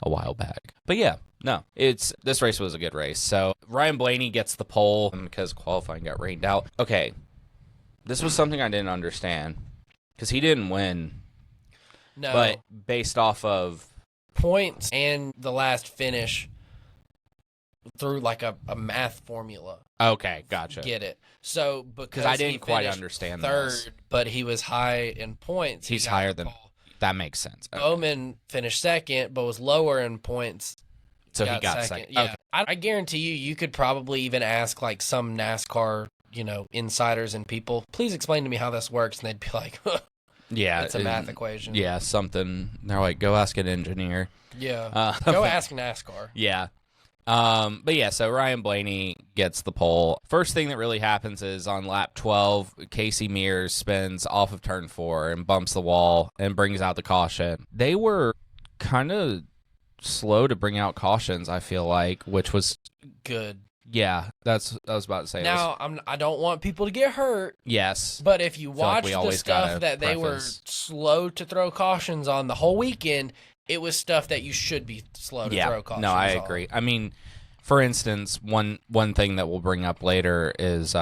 a while back. But yeah, no, this race was a good race. So Ryan Blaney gets the pole because qualifying got rained out. Okay. This was something I didn't understand because he didn't win. No. But based off of points and the last finish through like a math formula. Okay, gotcha. Get it. So because I didn't quite understand third, this. But he was high in points. He's higher than that makes sense. Okay. Bowman finished 2nd, but was lower in points. So he got second. Yeah, okay. I guarantee you could probably even ask like some NASCAR, insiders and people, please explain to me how this works, and they'd be like, yeah, it's a math equation. Yeah, something. They're like, go ask an engineer. Yeah, go ask NASCAR. Yeah. But yeah, so Ryan Blaney gets the pole. First thing that really happens is on lap 12, Casey Mears spins off of turn 4 and bumps the wall and brings out the caution. They were kind of slow to bring out cautions, I feel like, which was good. Yeah, that's I was about to say. Now, I don't want people to get hurt. Yes. But if you watch we the always stuff gotta that they were preface. slow to throw cautions on the whole weekend, it was stuff that you should be slow to throw cautions on. No, I agree. I mean, for instance, one thing that we'll bring up later is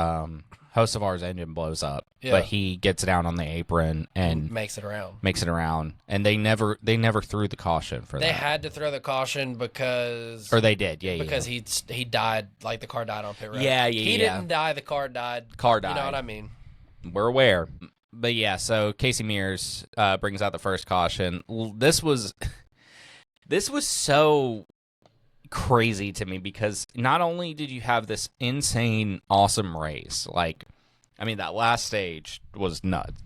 Hocevar's engine blows up, but he gets down on the apron and makes it around. And they never threw the caution for that. They had to throw the caution because... Or they did, because he died, like the car died on pit road. Yeah. He didn't die, the car died. Car died. You know what I mean? We're aware. But yeah, so Casey Mears brings out the first caution. This was so crazy to me because not only did you have this insane, awesome race, like, I mean, that last stage was nuts.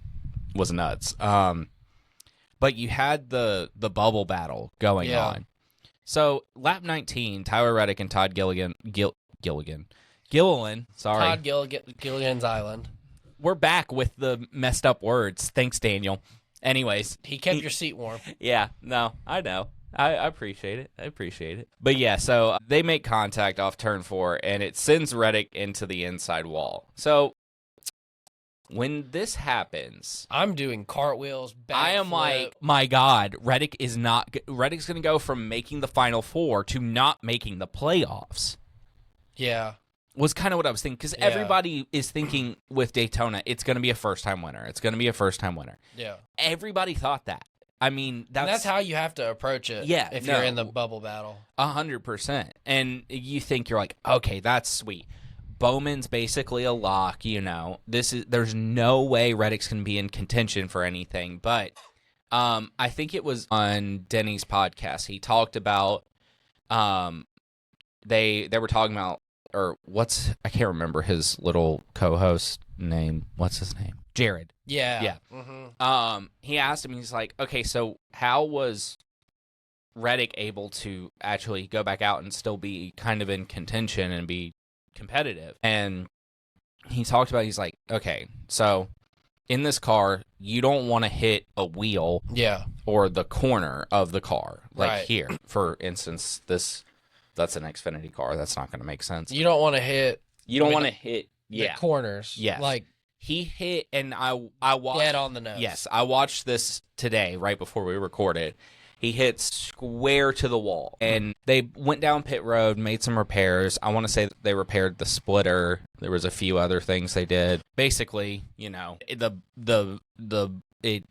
But you had the bubble battle going on. So lap 19, Tyler Reddick and Todd Gilliland. Sorry, Todd Gilligan's Island. We're back with the messed up words. Thanks, Daniel. Anyways, he kept your seat warm. Yeah, no, I know. I appreciate it. But yeah, so they make contact off turn 4, and it sends Reddick into the inside wall. So when this happens, I'm doing cartwheels, backflip. I am like, my God, Reddick's going to go from making the Final Four to not making the playoffs. Yeah. Was kind of what I was thinking, because everybody is thinking with Daytona, it's going to be a first-time winner. Yeah. Everybody thought that. I mean, that's how you have to approach it. Yeah, if you're in the bubble battle, 100%. And you think you're like, okay, that's sweet. Bowman's basically a lock. You know, there's no way Reddick's can be in contention for anything. But I think it was on Denny's podcast. He talked about they were talking about, or I can't remember his little co-host name. What's his name? Jared. Yeah. Mm-hmm. He asked him, he's like, okay, so how was Reddick able to actually go back out and still be kind of in contention and be competitive? And he talked about, he's like, okay, so in this car, you don't want to hit a wheel or the corner of the car. Like here, for instance, that's an Xfinity car. That's not going to make sense. You don't want to hit... the corners. Yes. Like... He hit, and I watched... Dead on the nose. Yes, I watched this today, right before we recorded. He hit square to the wall, and they went down pit road, made some repairs. I want to say they repaired the splitter. There was a few other things they did. Basically, you know, it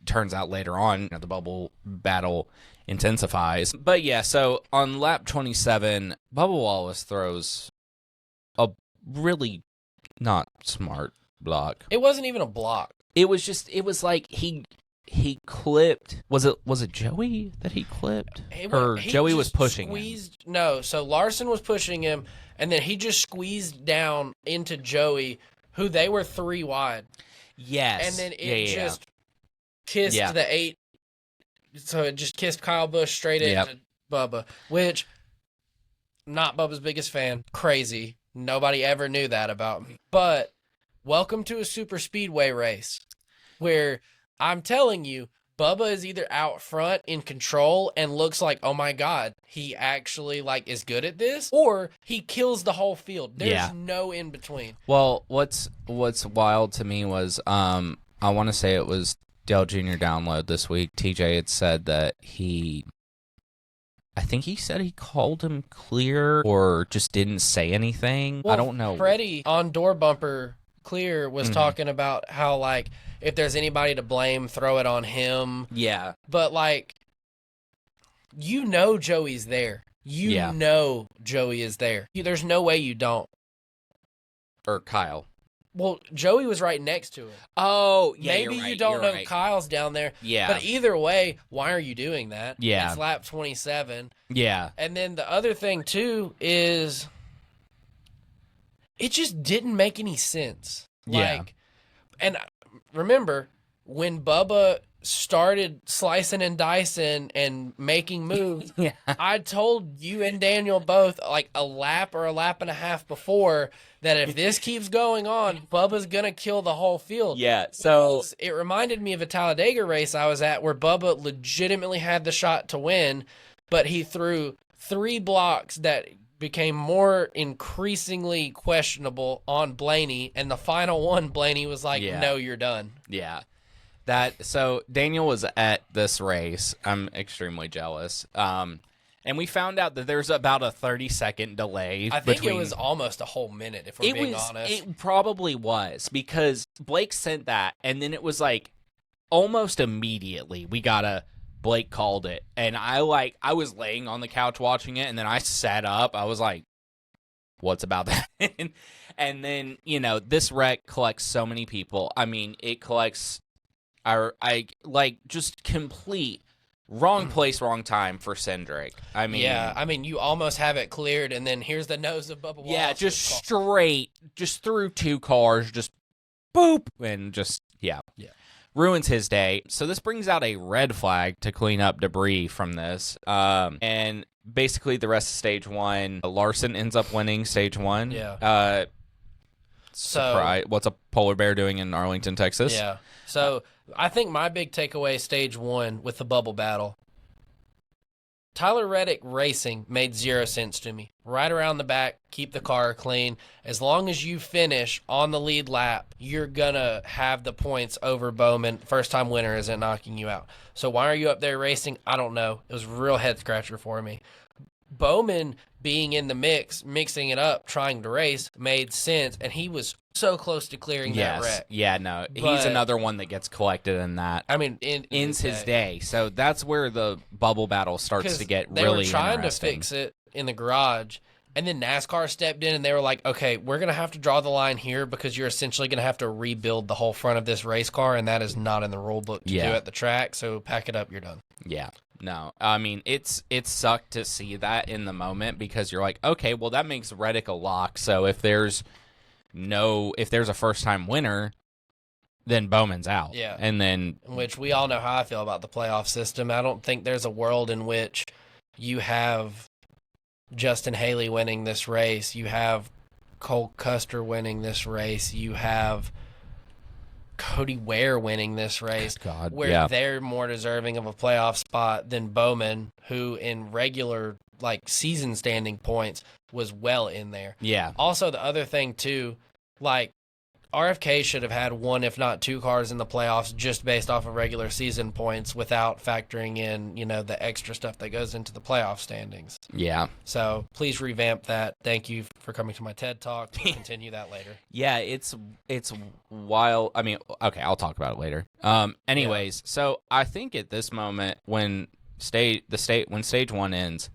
turns out later on, the bubble battle intensifies. But yeah, so on lap 27, Bubba Wallace throws a really not smart block. It wasn't even a block. It was like he clipped. Was it Joey that he clipped? Joey was pushing him? No, so Larson was pushing him, and then he just squeezed down into Joey, who they were 3 wide. Yes. And then it just kissed the 8. So it just kissed Kyle Busch straight into Bubba, which, not Bubba's biggest fan. Crazy. Nobody ever knew that about me. But welcome to a super speedway race where I'm telling you, Bubba is either out front in control and looks like, oh my God, he actually is good at this, or he kills the whole field. There's no in between. Well, what's wild to me was I want to say it was Dale Jr. Download this week. TJ had said that I think he said he called him clear or just didn't say anything. Well, I don't know. Freddie on Door Bumper Clear was talking about how, if there's anybody to blame, throw it on him. Yeah. But, Joey's there. Know Joey is there. There's no way you don't. Or Kyle. Well, Joey was right next to him. Oh, yeah, maybe you're right, you don't know right. Kyle's down there. Yeah. But either way, why are you doing that? Yeah. It's lap 27. Yeah. And then the other thing, too, is it just didn't make any sense. And remember, when Bubba started slicing and dicing and making moves, I told you and Daniel both a lap or a lap and a half before that if this keeps going on, Bubba's gonna kill the whole field. Yeah. So it reminded me of a Talladega race I was at where Bubba legitimately had the shot to win, but he threw 3 blocks that became more increasingly questionable on Blaney, and the final one, Blaney was like, no, you're done. Yeah. So Daniel was at this race. I'm extremely jealous. And we found out that there's about a 30-second delay. I think it was almost a whole minute, if we're being honest. It probably was, because Blake sent that, and then it was like almost immediately Blake called it. And I was laying on the couch watching it, and then I sat up. I was like, what's about that? And then, this wreck collects so many people. I mean, it collects just complete wrong place, wrong time for Cindric. I mean, you almost have it cleared, and then here's the nose of Bubba Wallace. Yeah, just straight, just through two cars, just boop, and just, ruins his day. So this brings out a red flag to clean up debris from this. And basically the rest of stage one, Larson ends up winning stage one. Yeah. Surprise. What's a polar bear doing in Arlington, Texas? Yeah. So I think my big takeaway stage one with the bubble battle, Tyler Reddick racing made 0 sense to me. Right around the back, keep the car clean. As long as you finish on the lead lap, you're going to have the points over Bowman. First-time winner isn't knocking you out. So why are you up there racing? I don't know. It was a real head-scratcher for me. Bowman being in the mix, mixing it up, trying to race, made sense, and he was so close to clearing that wreck. Yeah, no. He's another one that gets collected in that. I mean, ends his day. So that's where the bubble battle starts to get really interesting. They were trying to fix it in the garage, and then NASCAR stepped in, and they were like, okay, we're going to have to draw the line here because you're essentially going to have to rebuild the whole front of this race car, and that is not in the rule book to do at the track, so pack it up, you're done. Yeah. No, I mean, it sucked to see that in the moment because you're like, okay, well, that makes Reddick a lock. So if there's a first-time winner, then Bowman's out. Yeah. And then... Which we all know how I feel about the playoff system. I don't think there's a world in which you have Justin Haley winning this race. You have Cole Custer winning this race. You have Cody Ware winning this race, they're more deserving of a playoff spot than Bowman, who in regular season standing points was well in there. Yeah. Also, the other thing too, RFK should have had one, if not two cars in the playoffs just based off of regular season points without factoring in, the extra stuff that goes into the playoff standings. Yeah. So please revamp that. Thank you for coming to my TED Talk. We'll continue that later. Yeah, it's wild. I mean, okay, I'll talk about it later. Anyways, so I think at this moment when stage one ends,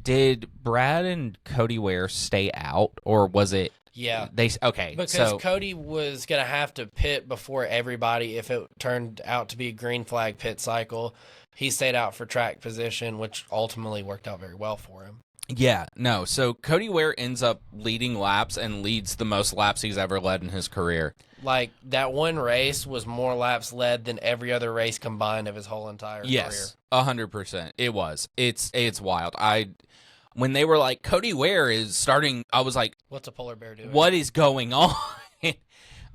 did Brad and Cody Ware stay out, or was it? Yeah. Because Cody was going to have to pit before everybody if it turned out to be a green flag pit cycle. He stayed out for track position, which ultimately worked out very well for him. Yeah, no. So Cody Ware ends up leading laps and leads the most laps he's ever led in his career. That one race was more laps led than every other race combined of his whole entire career. Yes, 100%. It was. It's wild. When they were like, Cody Ware is starting, I was like, what's a polar bear doing? What is going on?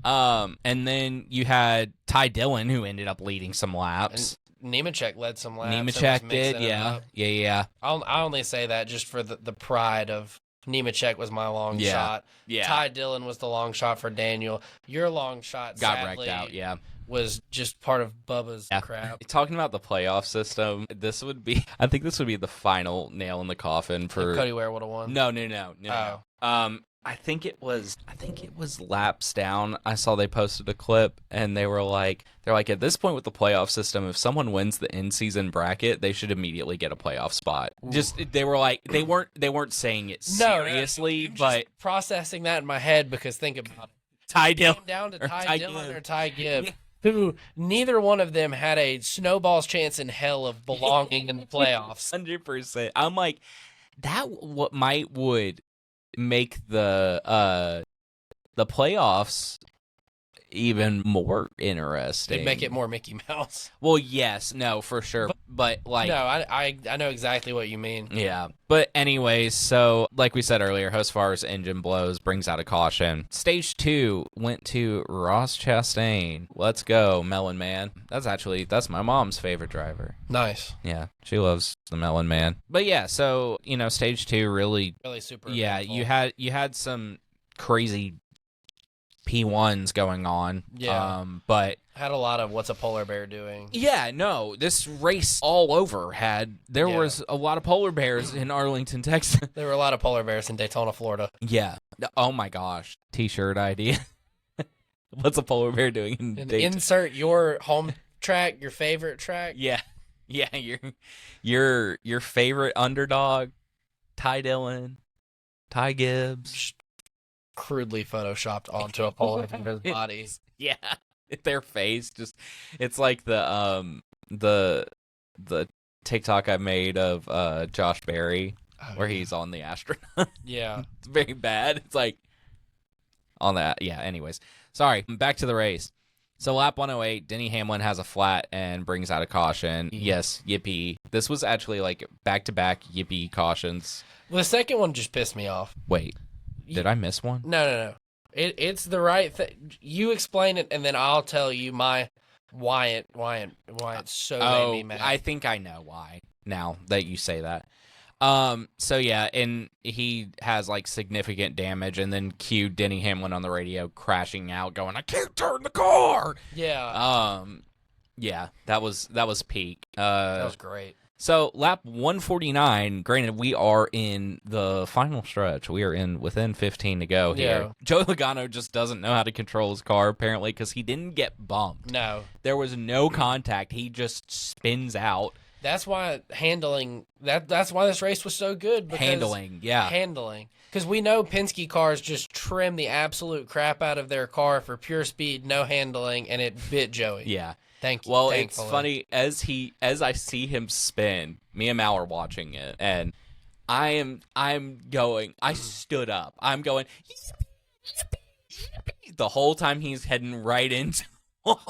And then you had Ty Dillon, who ended up leading some laps. And Nemechek led some laps. Nemechek did, yeah. Yeah. I only say that just for the pride of Nemechek was my long shot. Yeah. Ty Dillon was the long shot for Daniel. Your long shot, got sadly, wrecked out, yeah. Was just part of Bubba's crap. Talking about the playoff system, I think this would be the final nail in the coffin for Cody Ware would have won. No. I think it was laps down. I saw they posted a clip and they're like at this point with the playoff system, if someone wins the in-season bracket, they should immediately get a playoff spot. They were like they weren't saying it seriously, but just processing that in my head because think about it. Ty Dillon down to Ty Dillon or Ty Gibb. Yeah. Who neither one of them had a snowball's chance in hell of belonging in the playoffs. 100%. I'm like, that would make the playoffs even more interesting. They'd make it more Mickey Mouse. Well, yes, no, for sure. But like, no, I know exactly what you mean. Yeah. But anyways, so like we said earlier, Hosfar's engine blows, brings out a caution. Stage 2 went to Ross Chastain. Let's go, Melon Man. That's my mom's favorite driver. Nice. Yeah, she loves the Melon Man. But yeah, so, stage 2 really super yeah, eventful. you had some crazy P1s going on. Yeah. But had a lot of what's a polar bear doing. yeah, no, this race all over there was a lot of polar bears in Arlington, Texas. There were a lot of polar bears in Daytona, Florida. Yeah. Oh my gosh. T-shirt idea. What's a polar bear doing in Daytona? Insert your home track, your favorite track. Yeah. Yeah, your favorite underdog, Ty Dillon, Ty Gibbs. Crudely photoshopped onto a polar bear's body. Yeah. Their face it's like the TikTok I made of Josh Berry where he's on the astronaut. Yeah. It's very bad. It's like on that. Yeah, anyways. Sorry. Back to the race. So lap 108, Denny Hamlin has a flat and brings out a caution. Yes, yippee. This was actually like back-to-back yippee cautions. Well, the second one just pissed me off. Wait. Did I miss one? No. It's the right thing. You explain it, and then I'll tell you why it so made me mad. I think I know why now that you say that. So yeah, and he has like significant damage, and then cue Denny Hamlin on the radio crashing out, going, "I can't turn the car." Yeah. Yeah, that was peak. That was great. So lap 149, granted, we are in the final stretch. We are within 15 to go here. Yeah. Joe Logano just doesn't know how to control his car, apparently, because he didn't get bumped. No. There was no contact. He just spins out. That's why that's why this race was so good. Handling. Because we know Penske cars just trim the absolute crap out of their car for pure speed, no handling, and it bit Joey. Yeah. Thank you. Well, thankfully. It's funny as I see him spin. Me and Mal are watching it, and I'm going. I stood up. I'm going the whole time he's heading right into.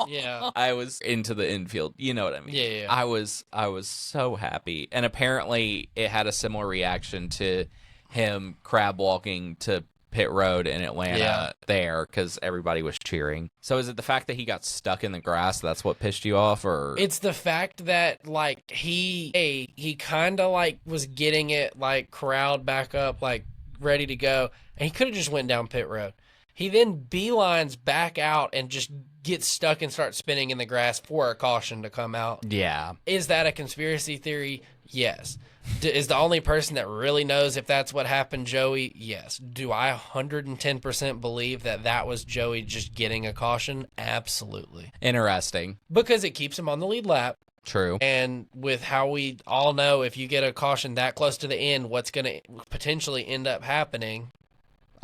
Yeah. I was into the infield. You know what I mean? Yeah. I was so happy, and apparently it had a similar reaction to him crab walking to pit road in Atlanta there because everybody was cheering. So is it the fact that he got stuck in the grass that's what pissed you off, or it's the fact that like he kind of like was getting it like corralled back up, like ready to go, and he could have just went down pit road. He then beelines back out and just gets stuck and starts spinning in the grass for a caution to come out. Yeah. Is that a conspiracy theory? Yes. Is the only person that really knows if that's what happened Joey? Yes. Do I 110% believe that was Joey just getting a caution? Absolutely. Interesting. Because it keeps him on the lead lap. True. And with how we all know, if you get a caution that close to the end, what's going to potentially end up happening?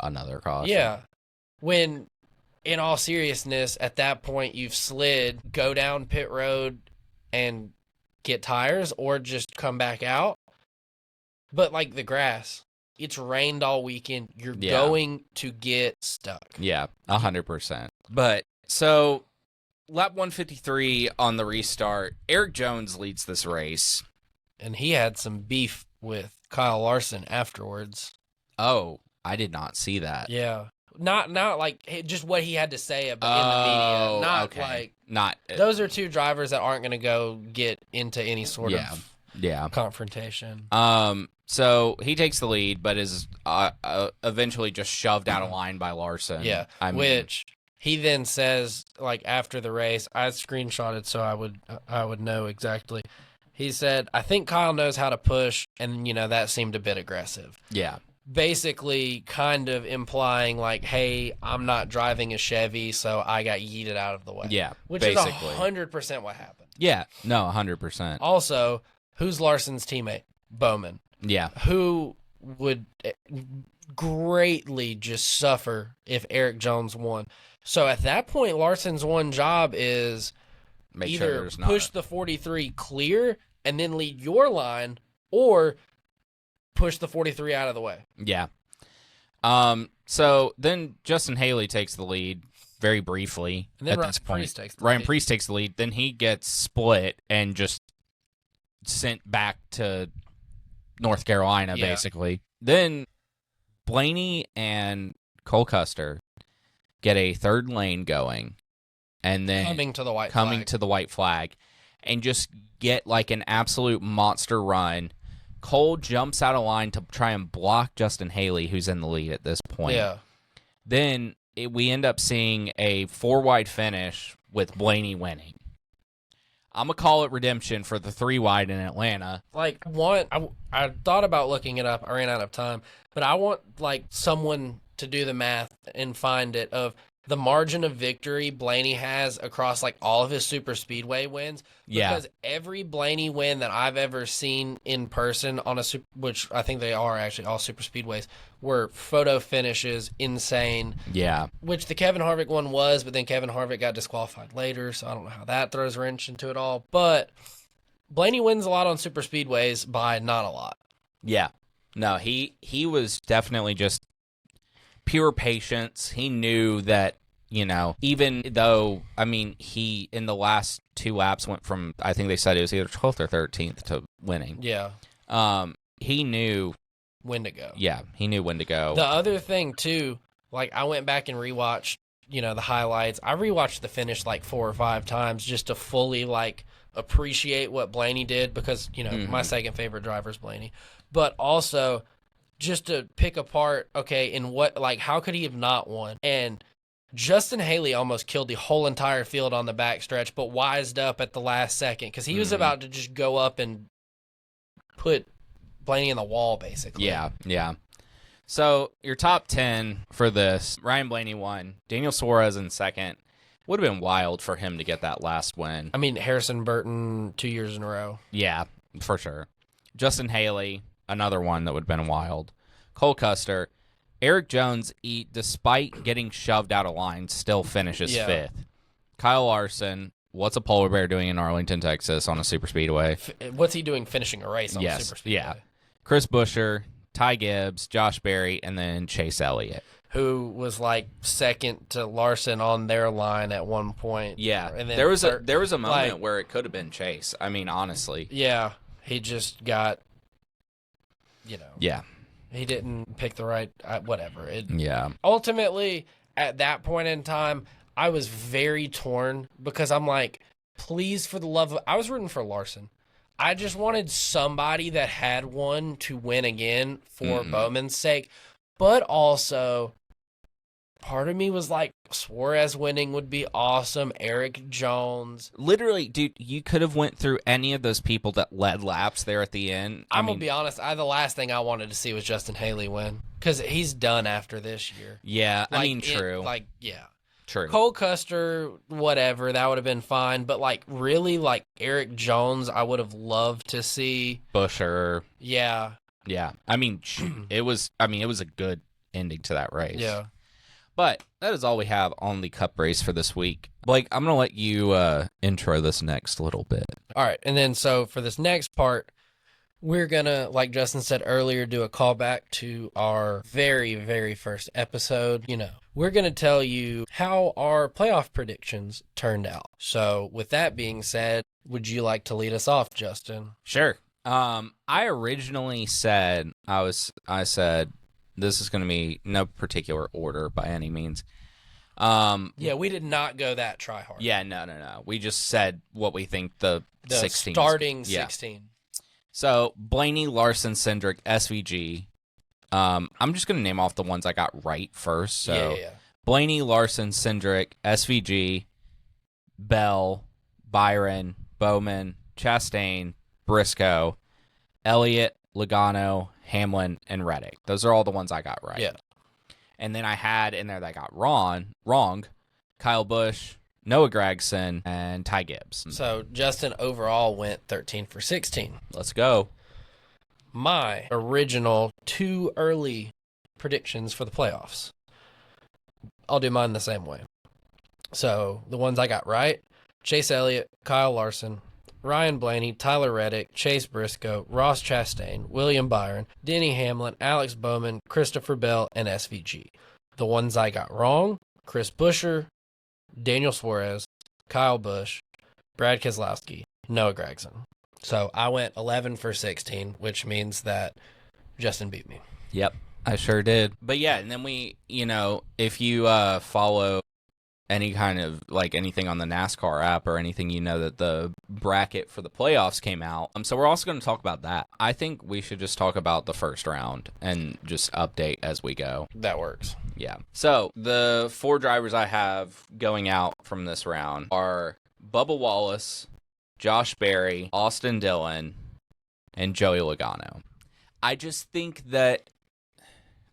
Another caution. Yeah. When, in all seriousness, at that point, you've slid, go down pit road and get tires or just come back out. But like the grass, it's rained all weekend. You're going to get stuck. Yeah, 100%. But so lap 153 on the restart, Eric Jones leads this race. And he had some beef with Kyle Larson afterwards. Oh, I did not see that. Yeah. Not like just what he had to say about in the media. Not okay. like not those are two drivers that aren't going to go get into any sort of confrontation. So he takes the lead, but is eventually just shoved out of line by Larson. Yeah, which he then says like after the race. I screenshotted so I would know exactly. He said, "I think Kyle knows how to push, and that seemed a bit aggressive." Yeah. Basically kind of implying like, hey, I'm not driving a Chevy, so I got yeeted out of the way. Yeah, which basically. is 100% what happened. Yeah, no, 100%. Also, who's Larson's teammate? Bowman. Yeah. Who would greatly just suffer if Eric Jones won. So at that point, Larson's one job is either push the 43 clear and then lead your line, or push the 43 out of the way. Yeah. So then Justin Haley takes the lead very briefly And then at Ryan this point. Preece takes the Ryan lead. Preece takes the lead. Then he gets split and just sent back to North Carolina, Yeah. basically. Then Blaney and Cole Custer get a third lane going, and then Coming to the white flag. and just get like an absolute monster run. Cole jumps out of line to try and block Justin Haley, who's in the lead at this point. Yeah. Then we end up seeing a 4-wide finish with Blaney winning. I'm going to call it redemption for the 3-wide in Atlanta. Like, I thought about looking it up. I ran out of time. But I want, like, someone to do the math and find it of the margin of victory Blaney has across, like, all of his super speedway wins. Because every Blaney win that I've ever seen in person on a which I think they are actually all super speedways, were photo finishes, insane. Yeah. Which the Kevin Harvick one was, but then Kevin Harvick got disqualified later, so I don't know how that throws a wrench into it all. But Blaney wins a lot on super speedways by not a lot. Yeah. No, he was definitely just pure patience. He knew that, you know, even though, I mean, he, in the last 2 laps, went from, I think they said it was either 12th or 13th to winning. Yeah. He knew when to go. Yeah, he knew when to go. The other thing, too, like, I went back and rewatched, you know, the highlights. I rewatched the finish, like, 4 or 5 times just to fully, like, appreciate what Blaney did because, you know, my second favorite driver is Blaney. But also, just to pick apart, okay, in what, like, how could he have not won? And Justin Haley almost killed the whole entire field on the backstretch, but wised up at the last second because he was about to just go up and put Blaney in the wall, basically. Yeah. So your top 10 for this: Ryan Blaney won, Daniel Suarez in second. Would have been wild for him to get that last win. I mean, Harrison Burton 2 years in a row. Yeah, for sure. Justin Haley, another one that would have been wild. Cole Custer. Eric Jones, despite getting shoved out of line, still finishes 5th. Kyle Larson, what's a polar bear doing in Arlington, Texas on a super speedway? What's he doing finishing a race on a super speedway? Yeah. Chris Buescher, Ty Gibbs, Josh Berry, and then Chase Elliott. Who was like second to Larson on their line at one point. Yeah. And then there was a moment where it could have been Chase. I mean, honestly. Yeah. He just got, you know. Yeah. He didn't pick the right, whatever. Yeah. Ultimately, at that point in time, I was very torn because I'm like, please, for the love of, I was rooting for Larson. I just wanted somebody that had one to win again for Bowman's sake. But also, part of me was like, Suarez winning would be awesome. Eric Jones. Literally, dude, you could have went through any of those people that led laps there at the end. I'm going to be honest. The last thing I wanted to see was Justin Haley win because he's done after this year. Yeah, Like, I mean, true. True. Cole Custer, whatever, that would have been fine. But, like, really, like, Eric Jones, I would have loved to see. Busher. Yeah. Yeah. I mean, it was a good ending to that race. Yeah. But that is all we have on the Cup race for this week. Blake, I'm going to let you intro this next little bit. All right. And then, so for this next part, we're going to, like Justin said earlier, do a callback to our very, very first episode. You know, we're going to tell you how our playoff predictions turned out. So with that being said, would you like to lead us off, Justin? Sure. I originally said, I said, this is going to be no particular order by any means. Yeah, we did not go that try hard. Yeah, no. We just said what we think the 16 starting 16. So Blaney, Larson, Cindric, SVG. I'm just going to name off the ones I got right first. So Yeah. Blaney, Larson, Cindric, SVG, Bell, Byron, Bowman, Chastain, Briscoe, Elliott, Logano, Hamlin, and Reddick. Those are all the ones I got right. Yeah. And then I had in there that I got wrong, Kyle Busch, Noah Gragson, and Ty Gibbs. So Justin overall went 13 for 16. Let's go. My original 2 early predictions for the playoffs. I'll do mine the same way. So the ones I got right: Chase Elliott, Kyle Larson, Ryan Blaney, Tyler Reddick, Chase Briscoe, Ross Chastain, William Byron, Denny Hamlin, Alex Bowman, Christopher Bell, and SVG. The ones I got wrong: Chris Buescher, Daniel Suarez, Kyle Busch, Brad Keselowski, Noah Gragson. So I went 11 for 16, which means that Justin beat me. Yep, I sure did. But yeah, and then we, if you follow any kind of anything on the NASCAR app or anything, that the bracket for the playoffs came out. So we're also going to talk about that. I think we should just talk about the first round and just update as we go. That works. Yeah. So the 4 drivers I have going out from this round are Bubba Wallace, Josh Berry, Austin Dillon, and Joey Logano. I just think that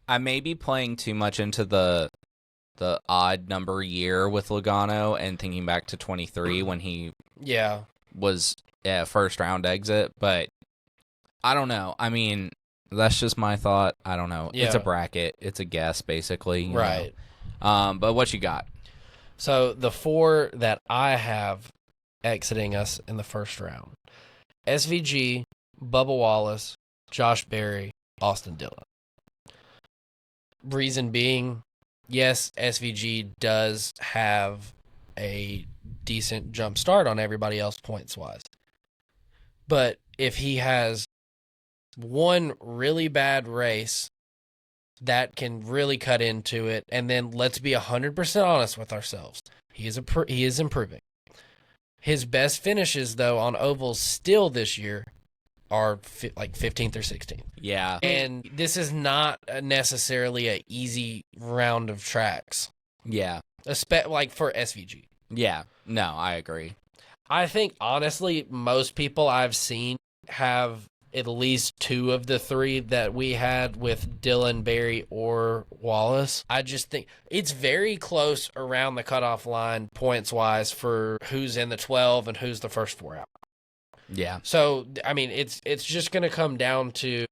I may be playing too much into the odd number year with Logano and thinking back to 23 when he was a first round exit, but I don't know. I mean, that's just my thought. I don't know. Yeah. It's a bracket. It's a guess, basically. Right. But what you got? So the 4 that I have exiting us in the first round: SVG, Bubba Wallace, Josh Berry, Austin Dillon. Reason being, yes, SVG does have a decent jump start on everybody else points-wise. But if he has one really bad race, that can really cut into it. And then let's be 100% honest with ourselves. He is improving. His best finishes, though, on ovals still this year are 15th or 16th. Yeah. And this is not necessarily an easy round of tracks. Yeah. For SVG. Yeah. No, I agree. I think, honestly, most people I've seen have at least 2 of the 3 that we had with Dillon, Berry, or Wallace. I just think it's very close around the cutoff line points-wise for who's in the 12 and who's the first 4 out. Yeah. So, I mean, it's just going to come down to,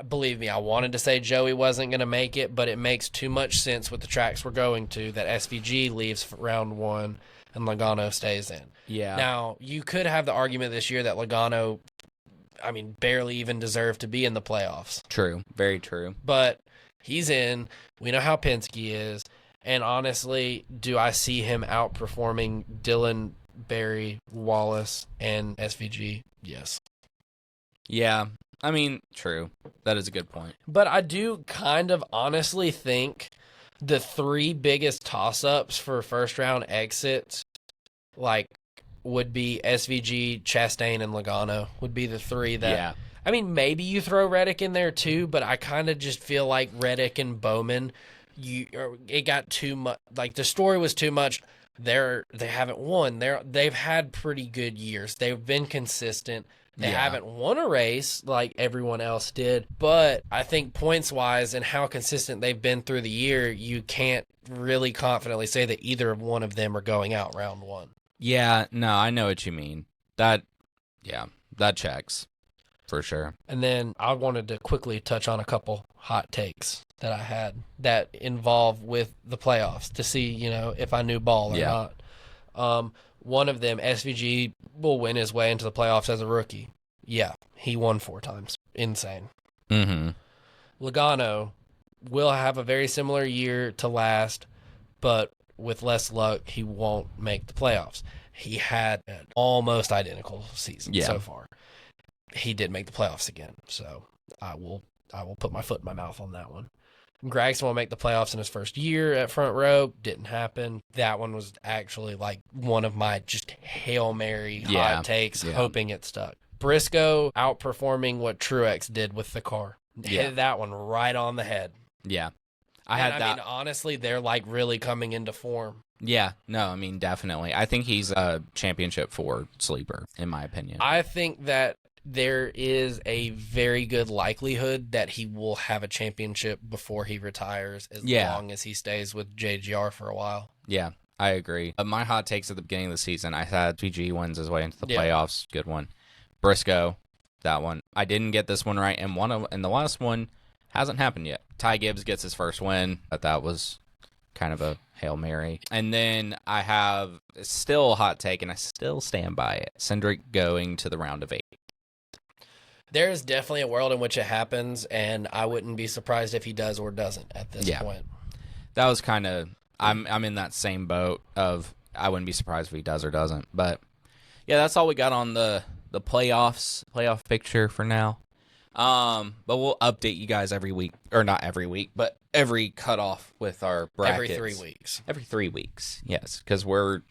believe me, I wanted to say Joey wasn't going to make it, but it makes too much sense with the tracks we're going to that SVG leaves for round 1 and Logano stays in. Yeah. Now, you could have the argument this year that Logano, barely even deserved to be in the playoffs. True. Very true. But he's in. We know how Penske is. And honestly, do I see him outperforming Dillon, Berry, Wallace, and SVG? Yes. Yeah. True. That is a good point. But I do kind of honestly think the 3 biggest toss-ups for first-round exits, would be SVG, Chastain, and Logano would be the 3 that... Yeah. Maybe you throw Reddick in there too, but I kind of just feel like Reddick and Bowman, it got too much. The story was too much. They haven't won. They've had pretty good years. They've been consistent. They haven't won a race like everyone else did, but I think points-wise and how consistent they've been through the year, you can't really confidently say that either one of them are going out round 1. Yeah, no, I know what you mean. That checks for sure. And then I wanted to quickly touch on a couple hot takes that I had that involve with the playoffs to see, if I knew ball or not. One of them, SVG will win his way into the playoffs as a rookie. Yeah, he won 4 times. Insane. Mm-hmm. Logano will have a very similar year to last, but with less luck, he won't make the playoffs. He had an almost identical season so far. He did make the playoffs again, so I will put my foot in my mouth on that one. Gragson will make the playoffs in his first year at front row. Didn't happen. That one was actually one of my just Hail Mary hot takes, hoping it stuck. Briscoe outperforming what Truex did with the car. Hit that one right on the head. Yeah. Honestly, they're really coming into form. Yeah, no, definitely. I think he's a championship 4 sleeper, in my opinion. I think that there is a very good likelihood that he will have a championship before he retires, as long as he stays with JGR for a while. Yeah, I agree. My hot takes at the beginning of the season, I had PG wins his way into the playoffs. Good one. Briscoe, that one. I didn't get this one right, and the last one hasn't happened yet. Ty Gibbs gets his first win, but that was kind of a Hail Mary. And then I have still a hot take, and I still stand by it. Cindric going to the round of 8. There is definitely a world in which it happens, and I wouldn't be surprised if he does or doesn't at this point. That was kind of I'm in that same boat of I wouldn't be surprised if he does or doesn't. But yeah, that's all we got on the playoff picture for now. But we'll update you guys every week, or not every week, but every cutoff with our brackets. Every 3 weeks. Every 3 weeks, yes, because we're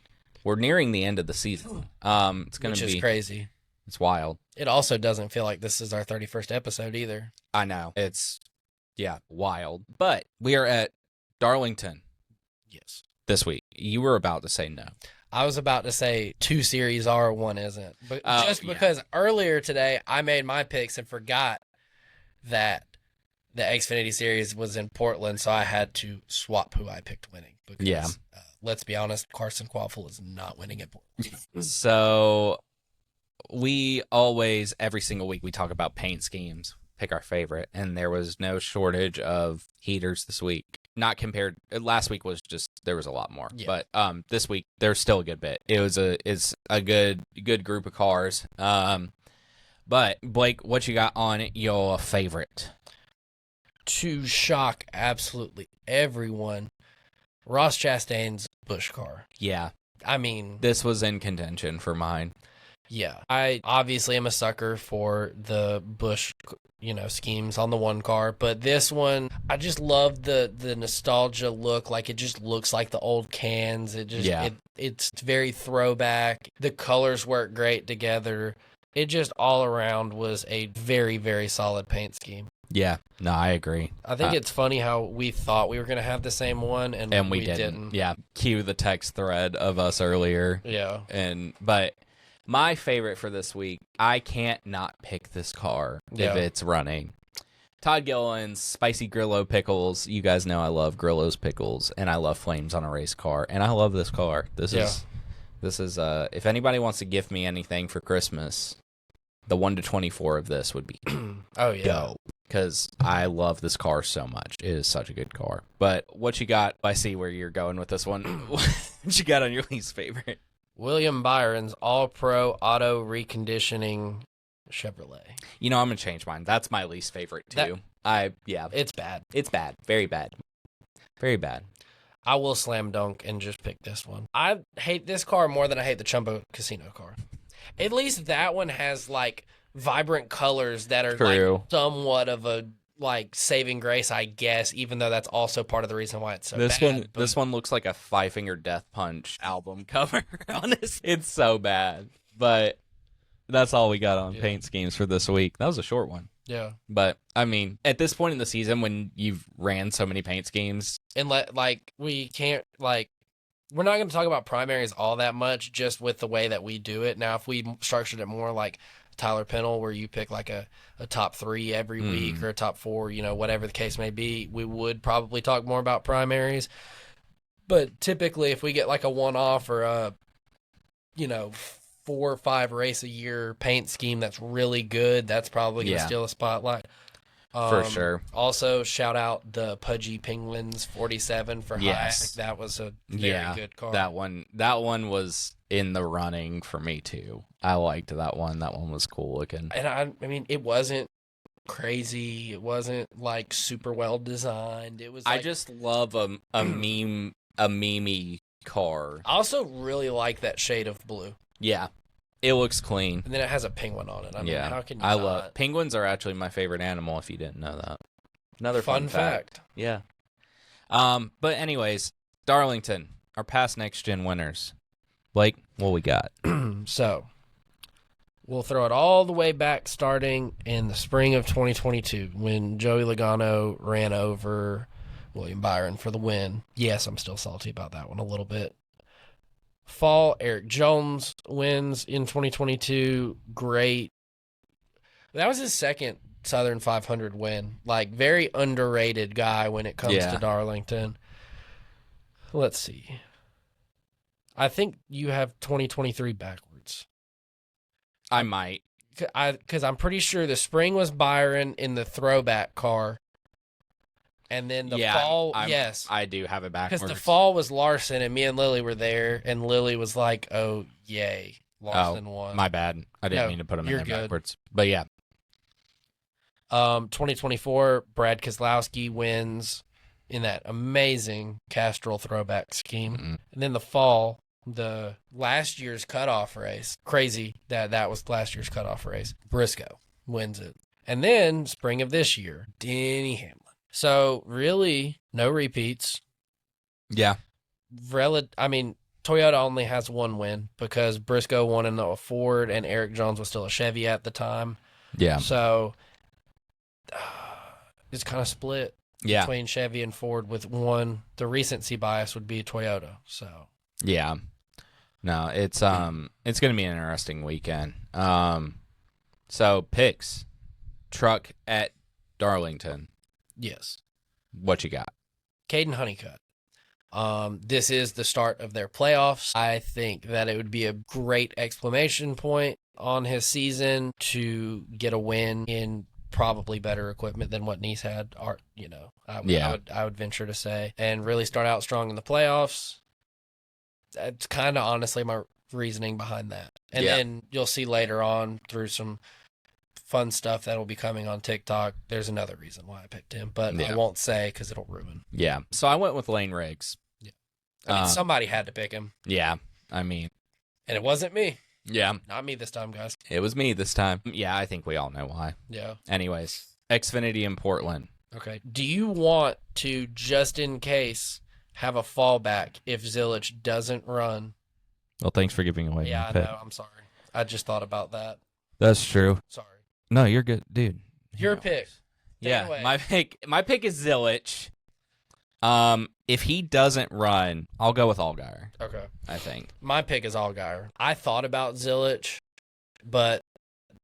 nearing the end of the season. It's gonna Which be is crazy. It's wild. It also doesn't feel like this is our 31st episode either. I know it's wild. But we are at Darlington. Yes. This week. You were about to say no. I was about to say 2 series are, 1 isn't. But because earlier today I made my picks and forgot that the Xfinity series was in Portland, so I had to swap who I picked winning. Because, let's be honest, Carson Quaffle is not winning at Portland. So we always, every single week, we talk about paint schemes, pick our favorite, and there was no shortage of heaters this week. Not compared, last week was just, there was a lot more, but this week there's still a good bit. It's a good group of cars. But Blake, what you got on your favorite? To shock absolutely everyone, Ross Chastain's Busch car. Yeah. I mean, this was in contention for mine. Yeah. I obviously am a sucker for the Busch, schemes on the one car, but this one, I just love the nostalgia look. Like, it just looks like the old cans. It's very throwback. The colors work great together. It just all around was a very, very solid paint scheme. Yeah, no, I agree. I think it's funny how we thought we were going to have the same one, and we didn't. Yeah, cue the text thread of us earlier. Yeah. But my favorite for this week, I can't not pick this car if it's running. Todd Gilliland's Spicy Grillo Pickles. You guys know I love Grillo's Pickles, and I love flames on a race car, and I love this car. This is if anybody wants to gift me anything for Christmas, the 1-24 of this would be go. Because I love this car so much. It is such a good car. But what you got? I see where you're going with this one. What you got on your least favorite? William Byron's All-Pro Auto Reconditioning Chevrolet. I'm going to change mine. That's my least favorite, too. It's bad. It's bad. Very bad. Very bad. I will slam dunk and just pick this one. I hate this car more than I hate the Chumbo Casino car. At least that one has, vibrant colors that are somewhat of a saving grace, I guess, even though that's also part of the reason why it's so bad. This one looks like a Five Finger Death Punch album cover. Honestly, it's so bad. But that's all we got on paint schemes for this week. That was a short one. Yeah. But I mean, at this point in the season, when you've ran so many paint schemes, and we can't we're not going to talk about primaries all that much, just with the way that we do it. Now, if we structured it more like Tyler Pennell, where you pick a top 3 every week or a top 4, whatever the case may be, we would probably talk more about primaries. But typically, if we get a one-off or a 4 or 5 race a year paint scheme that's really good, that's probably going to steal a spotlight. For sure. Also, shout out the Pudgy Penguins 47 for Hayek. That was a very good car. That one was in the running for me too. I liked that one. That one was cool looking. And I mean, it wasn't crazy. It wasn't super well designed. It was. I just love a memey car. I also really like that shade of blue. Yeah. It looks clean. And then it has a penguin on it. I mean, how can you love penguins are actually my favorite animal, if you didn't know that. Another fun fact. Yeah. But anyways, Darlington, our past next gen winners. Blake, what we got? So, we'll throw it all the way back starting in the spring of 2022 when Joey Logano ran over William Byron for the win. Yes, I'm still salty about that one a little bit. Fall, Eric Jones wins in 2022. Great. That was his second Southern 500 win. Very underrated guy when it comes to Darlington. Let's see. I think you have 2023 backwards. I might. Because I'm pretty sure the spring was Byron in the throwback car. And then the fall, yes. I do have it backwards. Because the fall was Larson, and me and Lily were there, and Lily was like, oh, yay, Larson won. My bad. I didn't mean to put him in there backwards. But yeah. 2024, Brad Keselowski wins. in that amazing Castrol throwback scheme. Mm-hmm. And then the fall, the last year's cutoff race, crazy that was last year's cutoff race. Briscoe wins it. And then spring of this year, Denny Hamlin. So really, no repeats. Yeah. Toyota only has one win because Briscoe won in a Ford and Eric Jones was still a Chevy at the time. Yeah. So it's kind of split between Chevy and Ford with one. The recency bias would be Toyota. So yeah. No, it's going to be an interesting weekend. So picks, truck at Darlington. Yes. What you got? Caden Honeycutt. This is the start of their playoffs. I think that it would be a great exclamation point on his season to get a win in probably better equipment than what Nice had. I would venture to say, and really start out strong in the playoffs. That's kind of honestly my reasoning behind that. And then you'll see later on through some fun stuff that will be coming on TikTok. There's another reason why I picked him, but I won't say because it'll ruin. Yeah. So I went with Lane Riggs. Yeah. Somebody had to pick him. Yeah. And it wasn't me. Yeah. Not me this time, guys. It was me this time. Yeah, I think we all know why. Yeah. Anyways, Xfinity in Portland. Okay. Do you want to, just in case, have a fallback if Zilich doesn't run? Well, thanks for giving away. Yeah, I know. I'm sorry. I just thought about that. That's true. Sorry. No, you're good, dude. Your pick. Yeah, my pick is Zilich. If he doesn't run, I'll go with Allgaier. Okay. I think. My pick is Allgaier. I thought about Zilich, but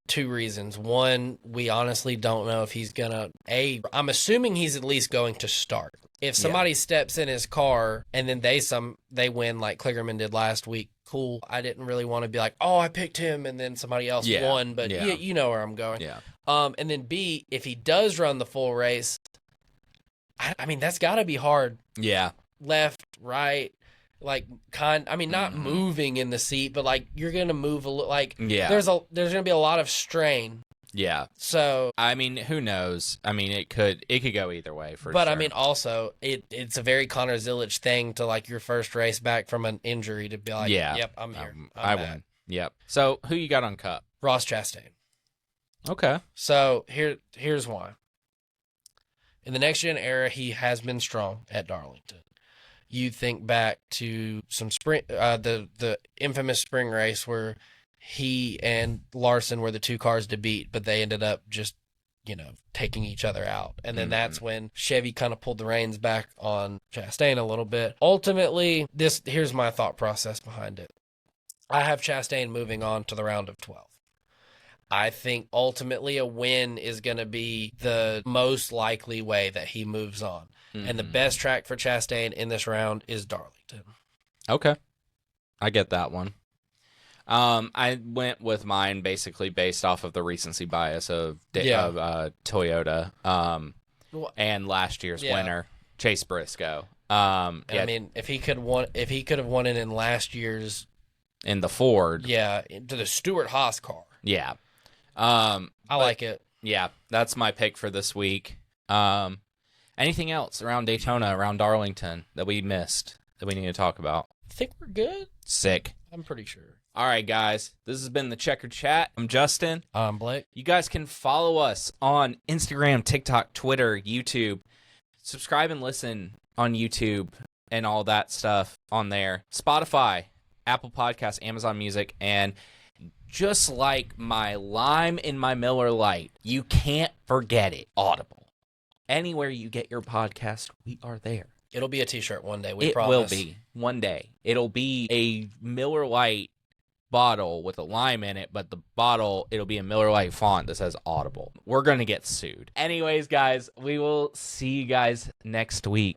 two reasons. One, we honestly don't know if he's gonna. I'm assuming he's at least going to start. If somebody steps in his car and then they win like Kligerman did last week, cool. I didn't really want to be like, oh, I picked him and then somebody else won, but you know where I'm going. Yeah. And then B, if he does run the full race, I mean that's got to be hard. Yeah. Left, right, not moving in the seat, but like you're gonna move a little. Like there's gonna be a lot of strain. Yeah. So I mean, who knows? I mean, it could go either way for sure. But I mean, also it's a very Connor Zilich thing to like your first race back from an injury to be like, yep, I'm here. I win. Yep. So who you got on Cup? Ross Chastain. Okay. So here's why. In the next gen era, he has been strong at Darlington. You think back to some spring, the infamous spring race where he and Larson were the two cars to beat, but they ended up just, taking each other out. And then that's when Chevy kind of pulled the reins back on Chastain a little bit. Ultimately, here's my thought process behind it. I have Chastain moving on to the round of 12. I think ultimately a win is going to be the most likely way that he moves on. Mm-hmm. And the best track for Chastain in this round is Darlington. Okay. I get that one. I went with mine basically based off of the recency bias of Toyota and last year's winner, Chase Briscoe. I mean, if he could have won it in last year's in the Ford. Yeah, to the Stewart-Haas car. Yeah. I like it. Yeah, that's my pick for this week. Anything else around Daytona, around Darlington that we missed that we need to talk about? I think we're good. Sick. I'm pretty sure. All right, guys. This has been the Checkered Chat. I'm Justin. I'm Blake. You guys can follow us on Instagram, TikTok, Twitter, YouTube. Subscribe and listen on YouTube and all that stuff on there. Spotify, Apple Podcasts, Amazon Music, and just like my lime in my Miller Lite, you can't forget it. Audible. Anywhere you get your podcast, we are there. It'll be a t-shirt one day, we promise. It will be. One day. It'll be a Miller Lite bottle with a lime in it, but the bottle, it'll be a Miller Lite font that says Audible. We're going to get sued. Anyways, guys, we will see you guys next week.